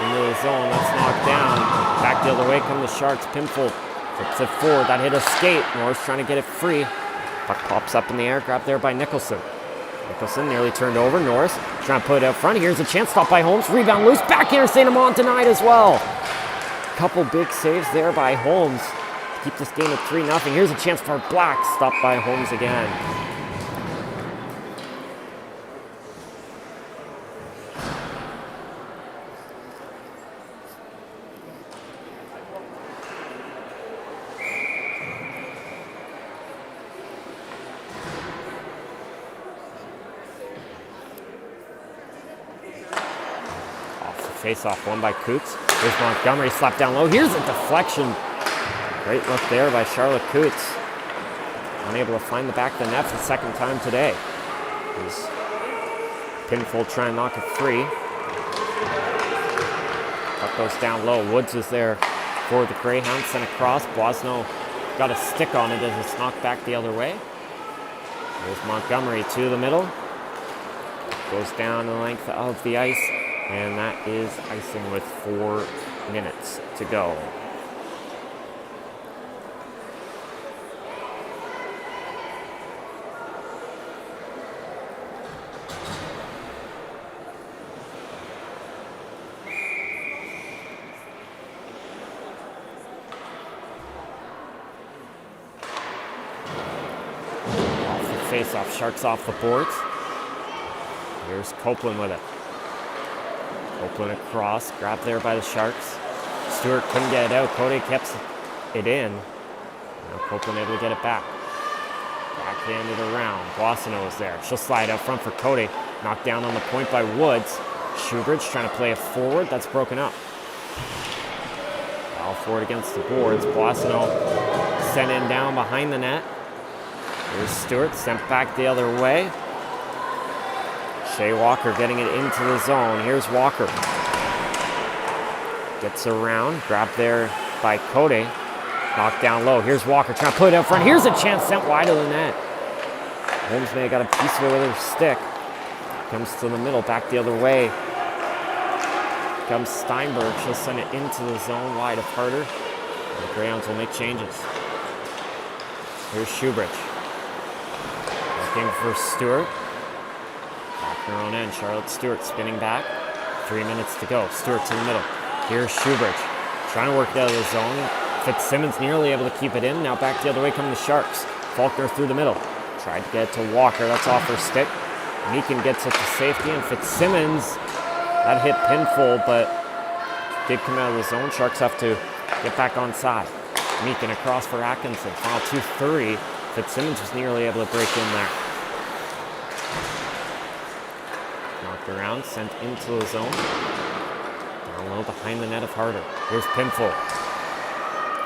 Into the zone, that's knocked down. Back the other way come the Sharks. Pinfold flips it forward. That hit a skate. Norris trying to get it free. Puck pops up in the air, grabbed there by Nicholson. Nicholson nearly turned over. Norris trying to put it out front. Here's a chance, stopped by Holmes. Rebound loose. Backhander, St. Amant denied as well. Couple big saves there by Holmes to keep this game at 3-0. Here's a chance for Black. Stopped by Holmes again. Face-off won by Coots. Here's Montgomery slapped down low. Here's a deflection. Great look there by Charlotte Coots. Unable to find the back of the net for the second time today. He's Pinfold trying to knock it free. Puck goes down low. Woods is there for the Greyhounds. Sent across. Boisneau got a stick on it as it's knocked back the other way. Here's Montgomery to the middle. Goes down the length of the ice. And that is icing with 4 minutes to go. Off the face-off, Sharks off the boards. Here's Copeland with it. Copeland across, grabbed there by the Sharks. Stewart couldn't get it out. Cody kept it in. Now Copeland able to get it back. Backhanded around. Boissonneau is there. She'll slide out front for Cody. Knocked down on the point by Woods. Shoebridge trying to play it forward. That's broken up. Foul forward against the boards. Boissonneau sent in down behind the net. Here's Stewart sent back the other way. Shea Walker getting it into the zone. Here's Walker. Gets around. Grabbed there by Cody. Knocked down low. Here's Walker trying to put it out front. Here's a chance sent wide of the net. Holmes may have got a piece of it with her stick. Comes to the middle. Back the other way. Comes Steinberg. She'll send it into the zone wide of Harder. And the Greyhounds will make changes. Here's Shoebridge. Looking for Stewart. Her own end. Charlotte Stewart spinning back. 3 minutes to go. Stewart to the middle. Here's Shoebridge. Trying to work it out of the zone. Fitzsimmons nearly able to keep it in. Now back the other way come the Sharks. Faulkner through the middle. Tried to get it to Walker. That's off her stick. Meakin gets it to safety. And Fitzsimmons, that hit Pinfold, but did come out of the zone. Sharks have to get back on side. Meakin across for Atkinson. Final 2:30. Fitzsimmons was nearly able to break in there. Around, sent into the zone. Down low behind the net of Harder. Here's Pinfold.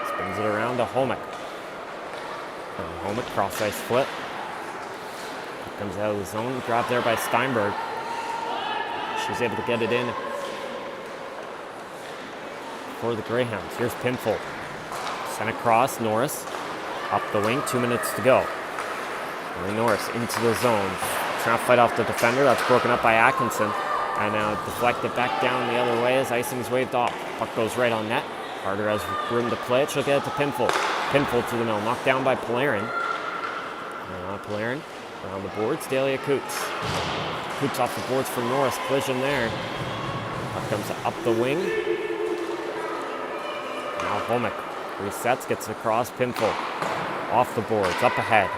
Spins it around to Homick. Homick cross-ice flip. Comes out of the zone, grabbed there by Steinberg. She's able to get it in for the Greyhounds. Here's Pinfold. Sent across, Norris. Up the wing, 2 minutes to go. And Norris into the zone. Trying to fight off the defender. That's broken up by Atkinson. And now deflected back down the other way as icing's waved off. Puck goes right on net. Harder has room to play it. She'll get it to Pinfold. Pinfold to the middle. Knocked down by Polarin. Polarin around the boards. Delia Coots. Coots off the boards for Norris. Collision there. Puck comes up the wing. Now Homick resets. Gets it across. Pinfold. Off the boards. Up ahead.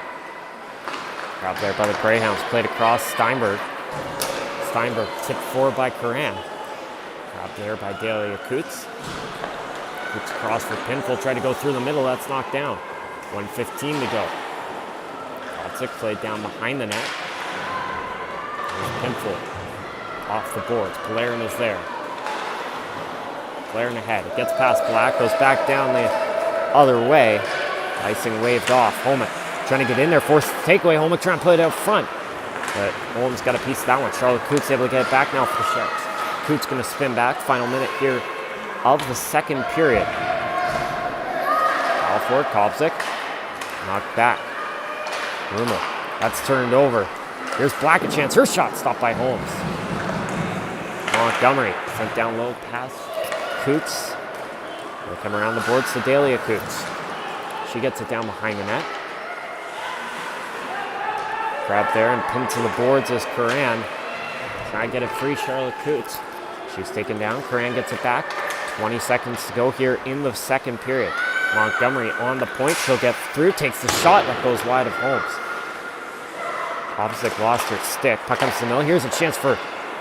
Grabbed there by the Greyhounds. Played across. Steinberg. Steinberg tipped forward by Curran. Grabbed there by Delia Coots. Coots across for Pinfold. Tried to go through the middle. That's knocked down. 1:15 to go. Kopsik played down behind the net. There's Pinful off the boards. Polarin is there. Polarin ahead. It gets past Black, goes back down the other way. Icing waved off. Holmick trying to get in there, forced the takeaway. Holmick trying to put it out front. But Holmes got a piece of that one. Charlotte Coots able to get it back now for the Sharks. Coots going to spin back. Final minute here of the second period. All for it. Kopsik. Knocked back. Rumor. That's turned over. Here's Black a chance. Her shot stopped by Holmes. Montgomery sent down low past Coots. They'll come around the boards to Dahlia Coots. She gets it down behind the net. Grab there and pinned to the boards is Curran. Try to get it free, Charlotte Coots. She's taken down. Curran gets it back. 20 seconds to go here in the second period. Montgomery on the point. She'll get through. Takes the shot that goes wide of Holmes. Kopsik lost her stick. Puck comes to the middle. Here's a chance for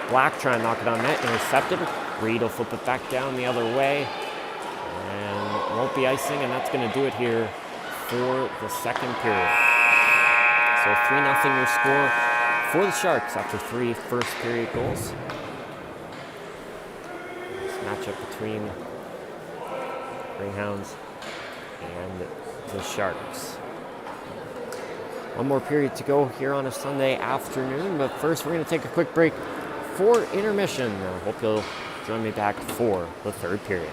Black trying to knock it on net. Intercepted. Reed will flip it back down the other way. And it won't be icing, and that's going to do it here for the second period. So 3-0 your score for the Sharks after 3 first period goals. This matchup between Greyhounds and the Sharks. One more period to go here on a Sunday afternoon, but first we're going to take a quick break for intermission. I hope you'll join me back for the third period.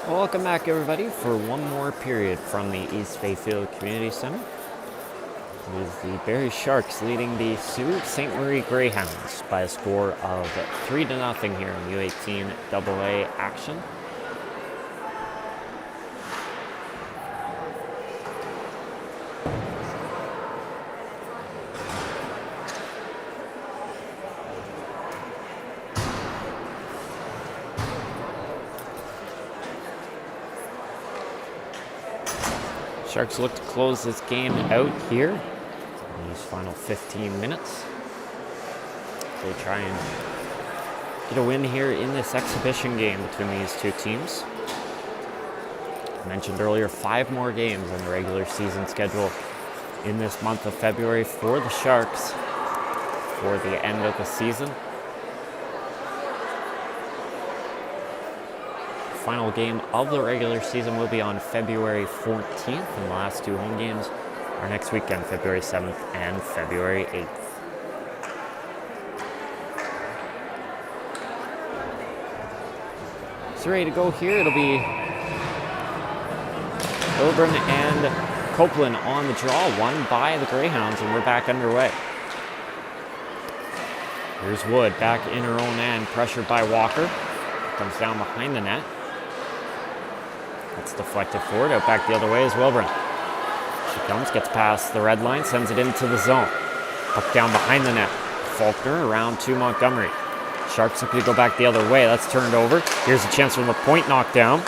Welcome back, everybody, for one more period from the East Bayfield Community Center. It is the Barrie Sharks leading the Sault Ste. Marie Greyhounds by a score of 3-0 here in U18 Aa action. Sharks look to close this game out here in these final 15 minutes. They try and get a win here in this exhibition game between these two teams. I mentioned earlier, 5 more games on the regular season schedule in this month of February for the Sharks for the end of the season. Final game of the regular season will be on February 14th, and the last 2 home games are next weekend, February 7th and February 8th. So ready to go here. It'll be Ilbrin and Copeland on the draw, won by the Greyhounds, and we're back underway. Here's Wood back in her own end, pressured by Walker. Comes down behind the net. It's deflected forward, out back the other way is Wilburn. She comes, gets past the red line, sends it into the zone. Puck down behind the net. Faulkner around to Montgomery. Sharks looking to go back the other way. That's turned over. Here's a chance from the point, knocked down.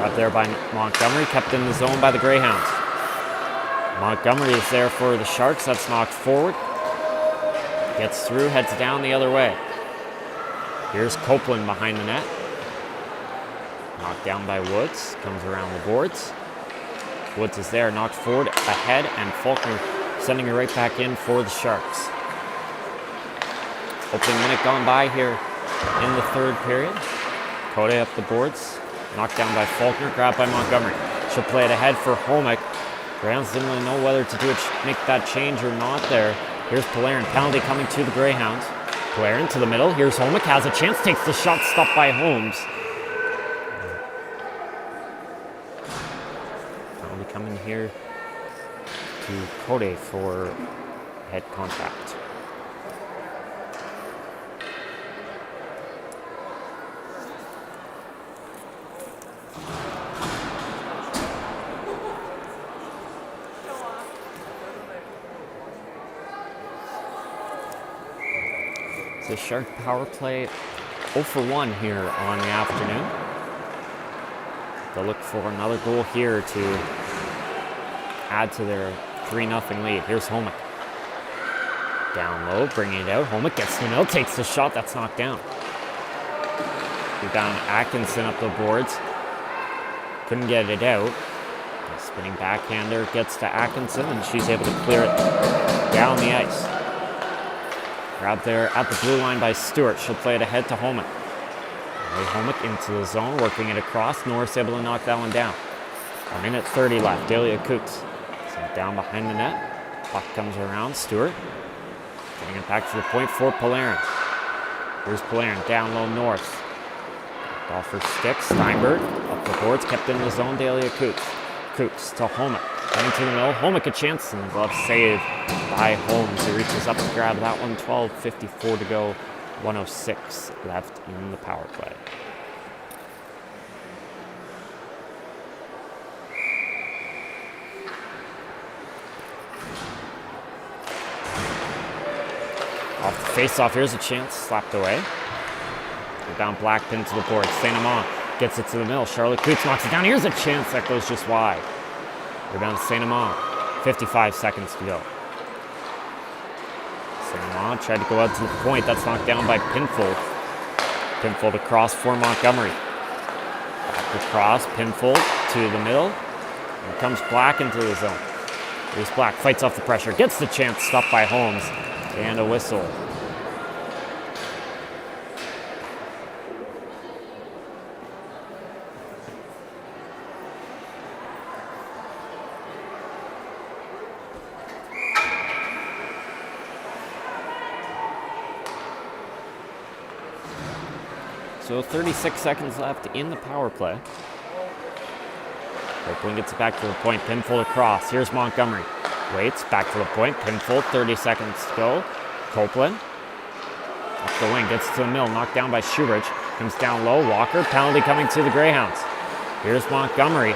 Up there by Montgomery, kept in the zone by the Greyhounds. Montgomery is there for the Sharks. That's knocked forward. Gets through, heads down the other way. Here's Copeland behind the net. Knocked down by Woods, comes around the boards. Woods is there, knocked forward, ahead, and Faulkner sending her right back in for the Sharks. Opening minute gone by here in the third period. Code up the boards, knocked down by Faulkner, grabbed by Montgomery. She'll play it ahead for Homick. Greyhounds didn't really know whether to do it, make that change or not there. Here's Polarin, penalty coming to the Greyhounds. Polarin to the middle, here's Homick, has a chance, takes the shot, stopped by Holmes. Coming here to Code for head contact. It's a Shark power play 0 for 1 here on the afternoon. They'll look for another goal here to add to their 3-0 lead. Here's Homick. Down low, bringing it out. Homick gets the middle, takes the shot, that's knocked down. Down Atkinson up the boards. Couldn't get it out. The spinning backhander gets to Atkinson, and she's able to clear it down the ice. Grabbed there at the blue line by Stewart. She'll play it ahead to Homick. Homick into the zone, working it across. Norris able to knock that one down. 1 minute 30 left. Delia Coots. Down behind the net. Puck comes around. Stewart. Getting it back to the point for Polarin. Here's Polarin. Down low North. Off her stick. Steinberg. Up the boards. Kept in the zone. Delia Coots. Coots to Homick. Into the middle. Homick a chance. And glove save by Holmes. He reaches up to grab that one. 12:54 to go. 1:06 left in the power play. Off the face-off, here's a chance, slapped away. Rebound Blackpin to the board. St. Amand gets it to the middle. Charlotte Coots knocks it down. Here's a chance that goes just wide. Rebound St. Amand. 55 seconds to go. St. Amand tried to go out to the point. That's knocked down by Pinfold. Pinfold across for Montgomery. Back across, Pinfold to the middle. Here comes Black into the zone. Here's Black, fights off the pressure, gets the chance, stopped by Holmes. And a whistle. So 36 seconds left in the power play. Copeland gets it back to the point, pinfall across. Here's Montgomery. Waits, back to the point, pinfall, 30 seconds to go. Copeland, up the wing, gets to the middle, knocked down by Schubert. Comes down low, Walker, penalty coming to the Greyhounds. Here's Montgomery.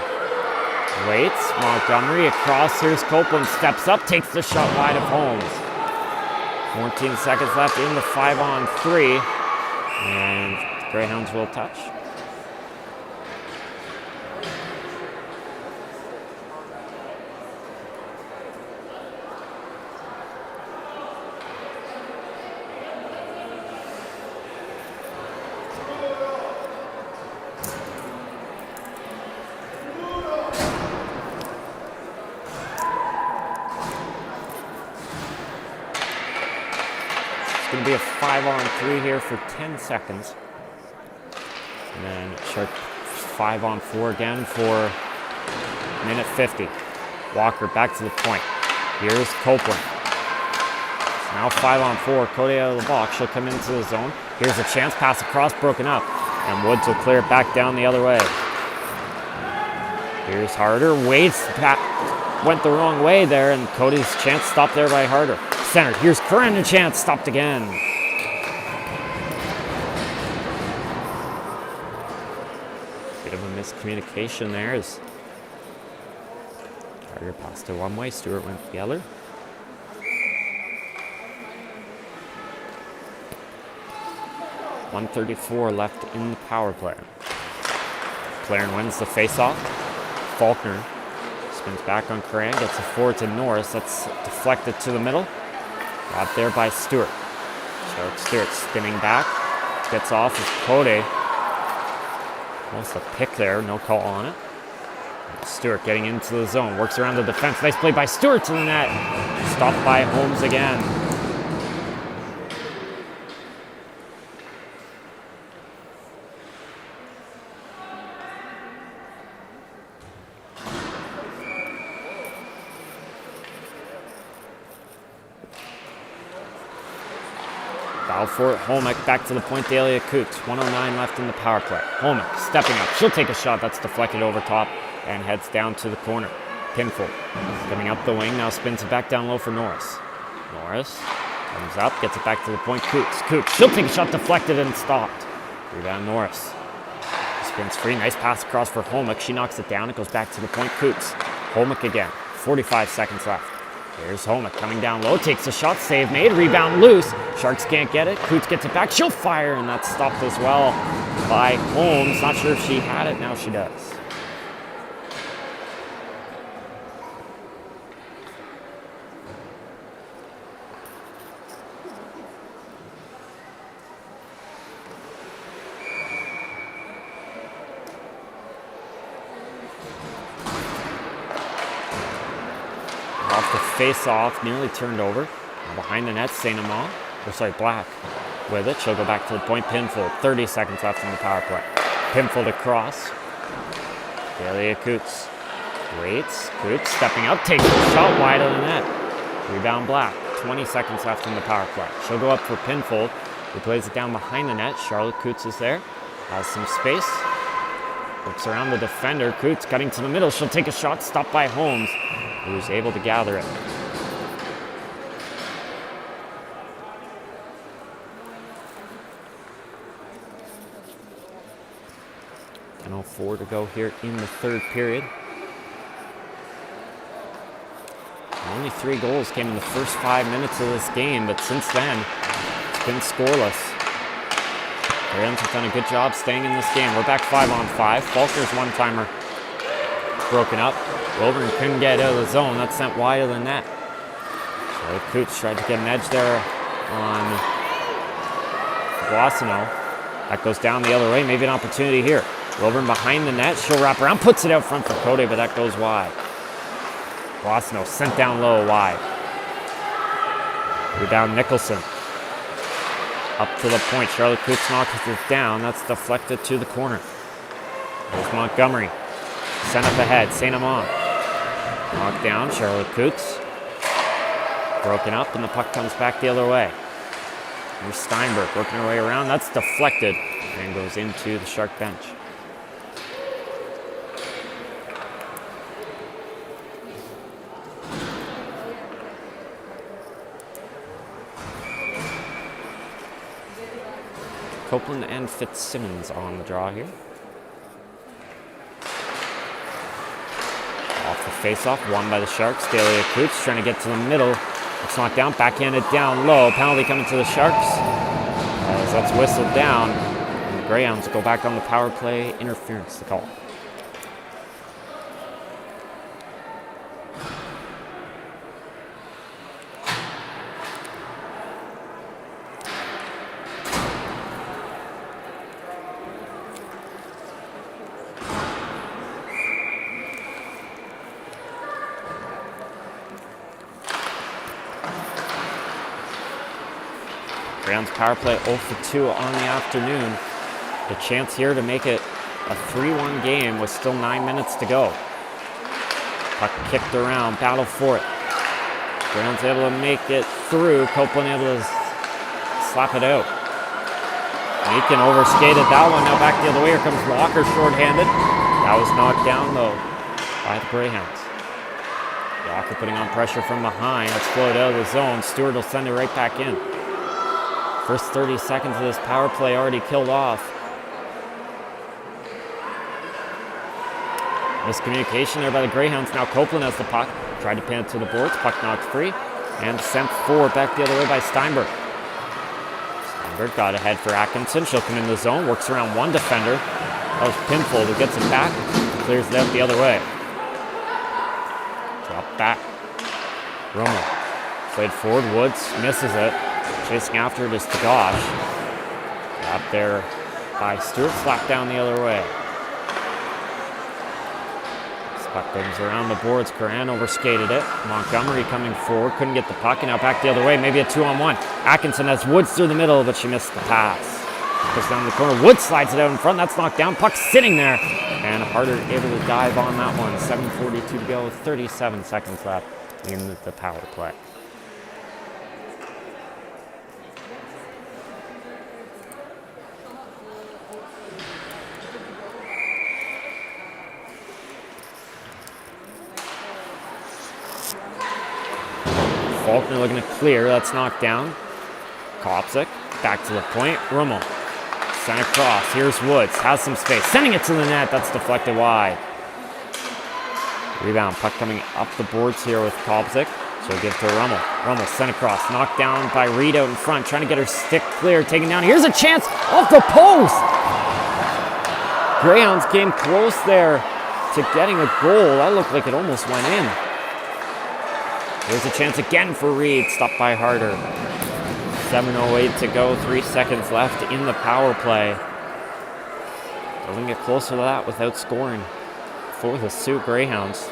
Waits, Montgomery across, here's Copeland, steps up, takes the shot wide of Holmes. 14 seconds left in the 5-on-3, and the Greyhounds will touch. It's going to be a 5-on-3 here for 10 seconds. And then Shark 5-on-4 again for minute 50. Walker back to the point. Here's Copeland. It's now 5-on-4. Cody out of the box. She'll come into the zone. Here's a chance. Pass across, broken up. And Woods will clear it back down the other way. Here's Harder. Waits. Went the wrong way there, and Cody's chance stopped there by Harder. Center. Here's Curran, a chance. Stopped again. Bit of a miscommunication there as Harder passed it one way, Stewart went the other. .134 left in the power play. Claren wins the faceoff. Faulkner spins back on Curran, gets it forward to Norris. That's deflected to the middle. Got there by Stewart. Stewart spinning back. Gets off of Cody. Almost a pick there, no call on it. Stewart getting into the zone, works around the defense. Nice play by Stewart to the net. Stopped by Holmes again. Balfour, Holmick back to the point, Dahlia Coots. 1:09 left in the power play. Holmick stepping up. She'll take a shot that's deflected over top and heads down to the corner. Pinful coming up the wing, now spins it back down low for Norris. Norris comes up, gets it back to the point. Coots. She'll take a shot deflected and stopped. Rebound Norris. Spins free. Nice pass across for Holmick. She knocks it down. It goes back to the point. Coots. Holmick again. 45 seconds left. Here's Holmick coming down low, takes a shot, save made, rebound loose. Sharks can't get it. Coots gets it back, she'll fire, and that's stopped as well by Holmes. Not sure if she had it, now she does. Off the face-off, nearly turned over. Behind the net, Black with it. She'll go back to the point. Pinfold, 30 seconds left in the power play. Pinfold across. Dahlia Coots waits. Coots stepping up, takes the shot wide of the net. Rebound Black, 20 seconds left in the power play. She'll go up for Pinfold. He plays it down behind the net. Charlotte Coots is there. Has some space. Looks around the defender. Coots cutting to the middle. She'll take a shot, stopped by Holmes, who's able to gather it. And 10:04 to go here in the third period. Only 3 goals came in the first 5 minutes of this game, but since then, it's been scoreless. The Rams have done a good job staying in this game. We're back 5-on-5. Faulkner's one-timer broken up. Wilburn couldn't get out of the zone. That's sent wide of the net. So Coots tried to get an edge there on Boissonneau. That goes down the other way. Maybe an opportunity here. Wilburn behind the net. She'll wrap around. Puts it out front for Cody, but that goes wide. Boissonneau sent down low wide. Rebound Nicholson. Up to the point. Charlotte Coots knocks it down. That's deflected to the corner. There's Montgomery. Sent up ahead. St. Amand. Knocked down. Charlotte Coots. Broken up, and the puck comes back the other way. Here's Steinberg working her way around. That's deflected and goes into the Shark bench. Copeland and Fitzsimmons on the draw here. Off the face-off, won by the Sharks. Dalia Coots trying to get to the middle. It's knocked down, backhanded down low. Penalty coming to the Sharks. As that's whistled down. And the Greyhounds go back on the power play. Interference to call. Greyhounds power play 0 for 2 on the afternoon. The chance here to make it a 3-1 game with still 9 minutes to go. Puck kicked around, battle for it. Greyhounds able to make it through. Copeland able to slap it out. Meakin overskated that one. Now back the other way. Here comes Walker shorthanded. That was knocked down though by the Greyhounds. Walker putting on pressure from behind. That's flowed out of the zone. Stewart will send it right back in. First 30 seconds of this power play already killed off. Miscommunication there by the Greyhounds. Now Copeland has the puck. Tried to pin it to the boards. Puck knocked free. And sent forward back the other way by Steinberg. Steinberg got ahead for Atkinson. She'll come in the zone. Works around one defender. That was Pinfold who gets it back. Clears it out the other way. Drop back. Romo. Played forward. Woods misses it. Chasing after it is Tagash. Up there by Stewart. Slapped down the other way. Puck brings around the boards. Curran overskated it. Montgomery coming forward. Couldn't get the puck. And now back the other way. Maybe a 2-on-1. Atkinson has Woods through the middle, but she missed the pass. Goes down the corner. Woods slides it out in front. That's knocked down. Puck sitting there. And Harder able to dive on that one. 7:42 to go. 37 seconds left in the power play. Faulkner looking to clear. That's knocked down. Kopsik back to the point. Rummel sent across. Here's Woods. Has some space. Sending it to the net. That's deflected wide. Rebound. Puck coming up the boards here with Kopsik. She'll give to Rummel. Rummel sent across. Knocked down by Reed out in front. Trying to get her stick clear. Taken down. Here's a chance off the post. Greyhounds came close there to getting a goal. That looked like it almost went in. Here's a chance again for Reed, stopped by Harder. 7:08 to go, 3 seconds left in the power play. Doesn't get closer to that without scoring for the Sioux Greyhounds.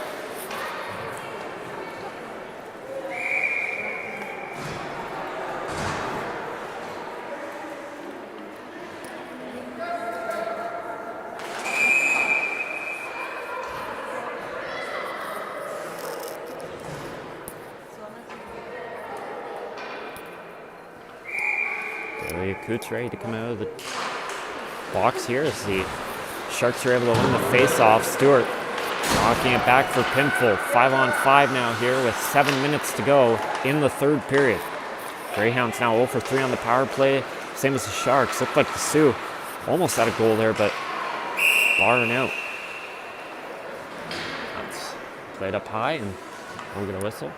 Coots ready to come out of the box here as the Sharks are able to win the face-off. Stewart knocking it back for Pimful. 5-on-5 now here with 7 minutes to go in the third period. Greyhounds now 0 for 3 on the power play. Same as the Sharks. Looked like the Sioux almost had a goal there, but barring out. That's played up high and we're going to whistle.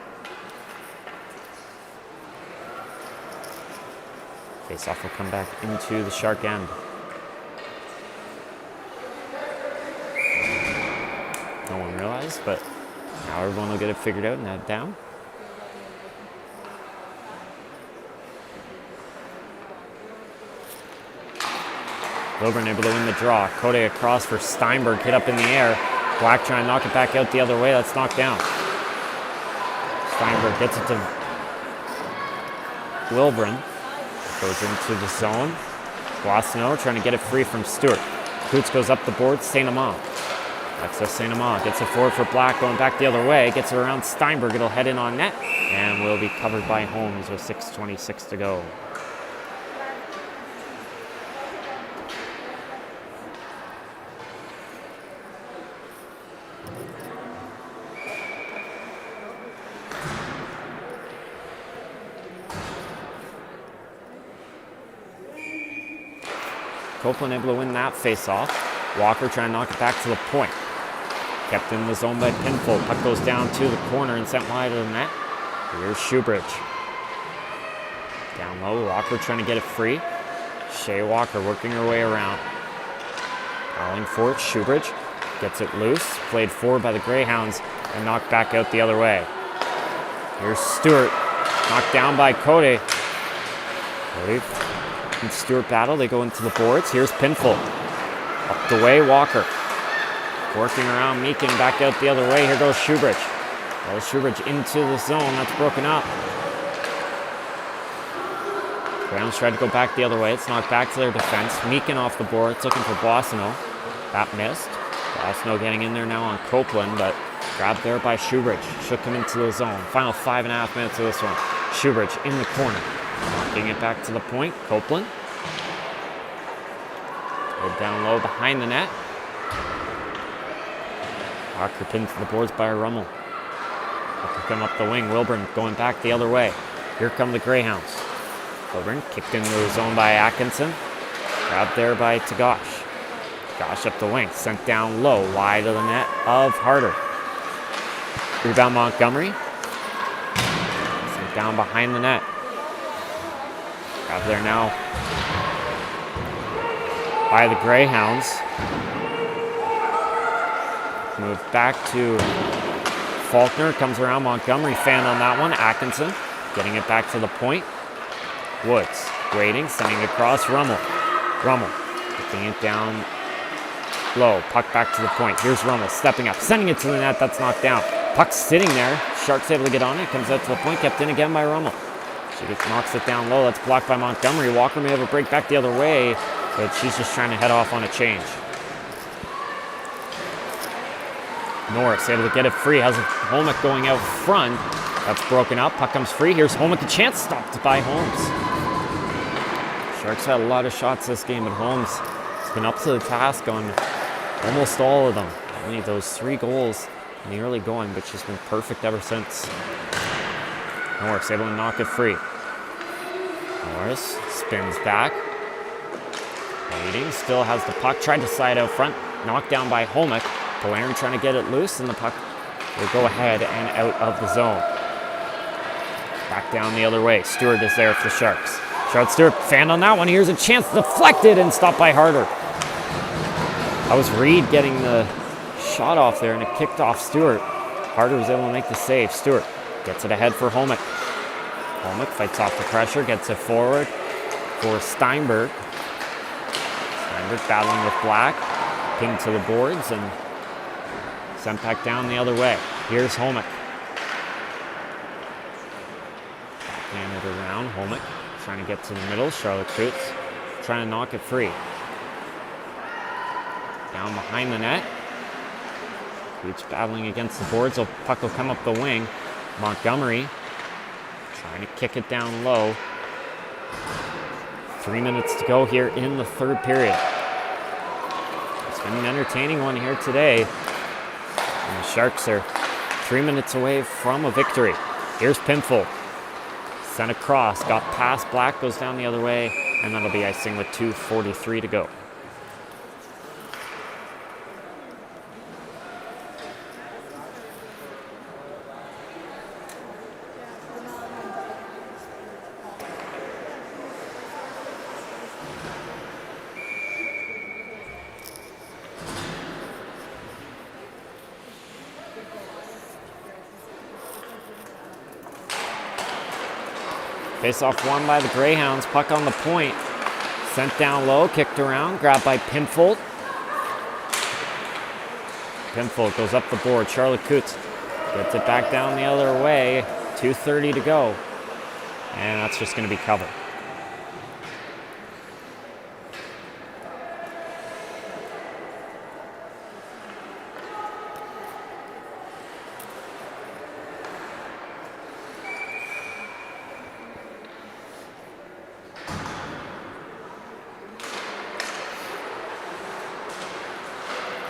Face-off will come back into the Shark end. No one realized, but now everyone will get it figured out and head down. Wilburn able to win the draw. Code across for Steinberg, hit up in the air. Black trying to knock it back out the other way. That's knocked down. Steinberg gets it to Wilburn. Goes into the zone. Boissonneau trying to get it free from Stewart. Coots goes up the board. St. Amand. Access St. Amand. Gets it forward for Black. Going back the other way. Gets it around Steinberg. It'll head in on net. And will be covered by Holmes with 6:26 to go. Copeland able to win that face-off. Walker trying to knock it back to the point. Kept in the zone by Pinfold. Puck goes down to the corner and sent wide of the net. Here's Shoebridge. Down low, Walker trying to get it free. Shea Walker working her way around. Calling for it, Shoebridge. Gets it loose, played forward by the Greyhounds, and knocked back out the other way. Here's Stewart, knocked down by Cody. Cody and Stewart battle, they go into the boards. Here's Pinfold. Up the way, Walker. Working around Meekin, back out the other way. Here goes Shoebridge. Well, Shoebridge into the zone, that's broken up. Browns tried to go back the other way. It's knocked back to their defense. Meekin off the board. It's looking for Boissonneau. That missed. Boissonneau getting in there now on Copeland, but grabbed there by Shoebridge. Shook him into the zone. Final 5.5 minutes of this one. Shoebridge in the corner. Knocking it back to the point. Copeland. Played down low behind the net. Walker pinned to the boards by Rummel. Walker come up the wing. Wilburn going back the other way. Here come the Greyhounds. Wilburn kicked into the zone by Atkinson. Grabbed there by Tagash. Tagash up the wing. Sent down low. Wide of the net of Harder. Rebound Montgomery. Sent down behind the net. Grabbed there now by the Greyhounds. Move back to Faulkner. Comes around. Montgomery fan on that one. Atkinson getting it back to the point. Woods waiting, sending it across. Rummel. Putting it down low. Puck back to the point. Here's Rummel stepping up, sending it to the net. That's knocked down. Puck's sitting there. Sharks able to get on it. Comes out to the point. Kept in again by Rummel. She knocks it down low. That's blocked by Montgomery. Walker may have a break back the other way, but she's just trying to head off on a change. Norris able to get it free. Has Holmick going out front. That's broken up. Puck comes free. Here's Holmick. A chance stopped by Holmes. Sharks had a lot of shots this game, but Holmes has been up to the task on almost all of them. Only those 3 goals in the early going, but she's been perfect ever since. Norris able to knock it free. Norris spins back. Waiting. Still has the puck. Tried to slide out front. Knocked down by Holmick. Polarin trying to get it loose, and the puck will go ahead and out of the zone. Back down the other way. Stewart is there for the Sharks. Charlotte Stewart fanned on that one. Here's a chance, deflected and stopped by Harder. That was Reed getting the shot off there, and it kicked off Stewart. Harder was able to make the save. Stewart gets it ahead for Holmick. Holmick fights off the pressure, gets it forward for Steinberg. Steinberg battling with Black. Pinned to the boards and sent back down the other way. Here's Holmick. Backhand it around. Holmick trying to get to the middle. Charlotte Coots trying to knock it free. Down behind the net. Coots battling against the boards. So puck will come up the wing. Montgomery trying to kick it down low. 3 minutes to go here in the third period. It's been an entertaining one here today. And the Sharks are 3 minutes away from a victory. Here's Pinfold. Sent across, got past Black, goes down the other way, and that'll be icing with 2:43 to go. Face-off won by the Greyhounds. Puck on the point. Sent down low, kicked around, grabbed by Pinfold. Pinfold goes up the board. Charlotte Coots gets it back down the other way. 2:30 to go. And that's just going to be covered.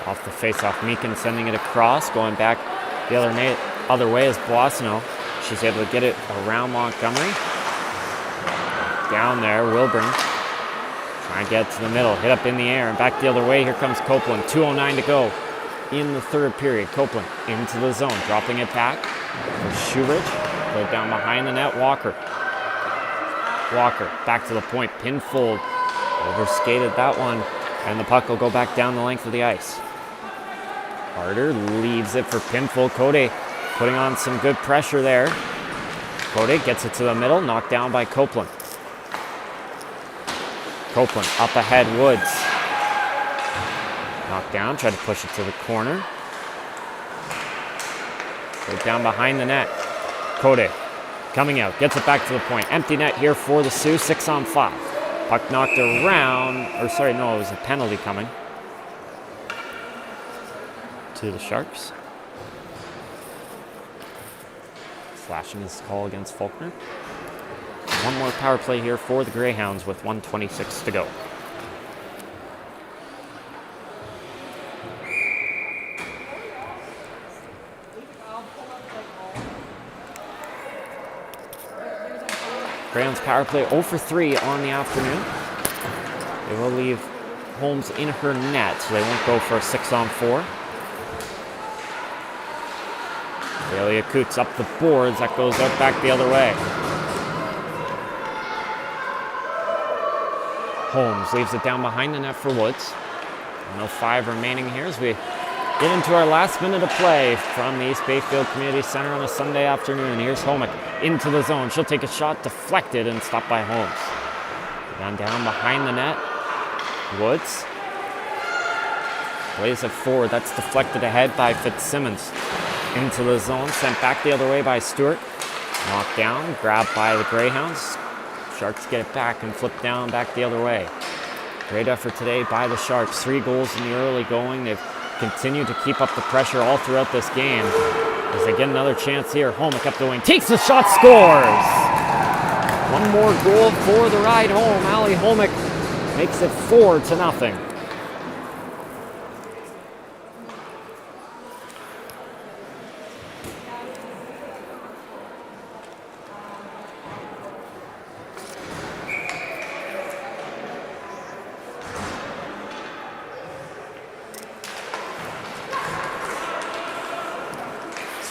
Off the face-off, Meekin sending it across, going back the other way is Boissonneau. She's able to get it around Montgomery. Down there, Wilburn I get to the middle, hit up in the air, and back the other way. Here comes Copeland. 2:09 to go in the third period. Copeland into the zone, dropping it back for Shoebridge. Put it down behind the net. Walker back to the point. Pin fold. Overskated that one, and the puck will go back down the length of the ice. Harder leaves it for Pinfold. Code putting on some good pressure there. Code gets it to the middle, knocked down by Copeland. Copeland up ahead, Woods. Knocked down, tried to push it to the corner. Put it down behind the net. Code coming out, gets it back to the point. Empty net here for the Sioux, 6-on-5. Puck knocked around, it was a penalty coming to the Sharks. Slashing his call against Faulkner. One more power play here for the Greyhounds with 1:26 to go. Greyhounds power play 0 for 3 on the afternoon. They will leave Holmes in her net, so they won't go for a 6-on-4. Delia Coots up the boards. That goes out back the other way. Holmes leaves it down behind the net for Woods. 1:05 remaining here as we get into our last minute of play from the East Bayfield Community Center on a Sunday afternoon. Here's Homick into the zone. She'll take a shot, deflected, and stopped by Holmes. Down behind the net. Woods plays it forward. That's deflected ahead by Fitzsimmons. Into the zone, sent back the other way by Stewart. Knocked down, grabbed by the Greyhounds. Sharks get it back and flip down back the other way. Great effort today by the Sharks. 3 goals in the early going. They've continued to keep up the pressure all throughout this game. As they get another chance here, Homick up the wing, takes the shot, scores! One more goal for the ride home. Allie Homick makes it 4-0.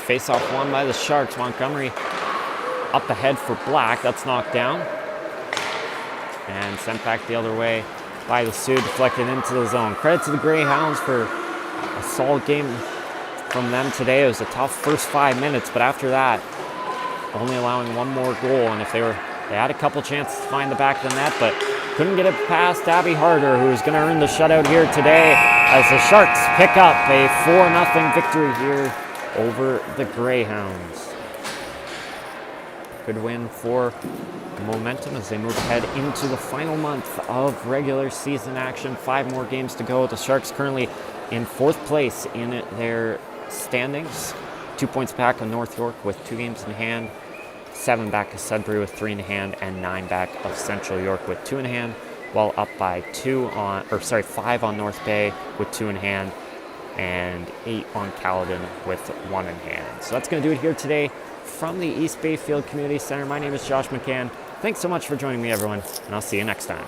Face-off won by the Sharks. Montgomery up ahead for Black. That's knocked down. And sent back the other way by the Sioux, deflected into the zone. Credit to the Greyhounds for a solid game from them today. It was a tough first 5 minutes, but after that, only allowing one more goal. And they had a couple chances to find the back of the net, but couldn't get it past Abby Harder, who's going to earn the shutout here today as the Sharks pick up a 4-0 victory here over the Greyhounds. Good win for momentum as they move ahead into the final month of regular season action. 5 more games to go. The Sharks currently in 4th place in their standings. 2 points back on North York with 2 games in hand. 7 back of Sudbury with 3 in hand, and 9 back of Central York with 2 in hand, while up by 5 on North Bay with 2 in hand, and 8 on Caledon with 1 in hand. So that's going to do it here today from the East Bayfield Community Center. My name is Josh McCann. Thanks so much for joining me, everyone, and I'll see you next time.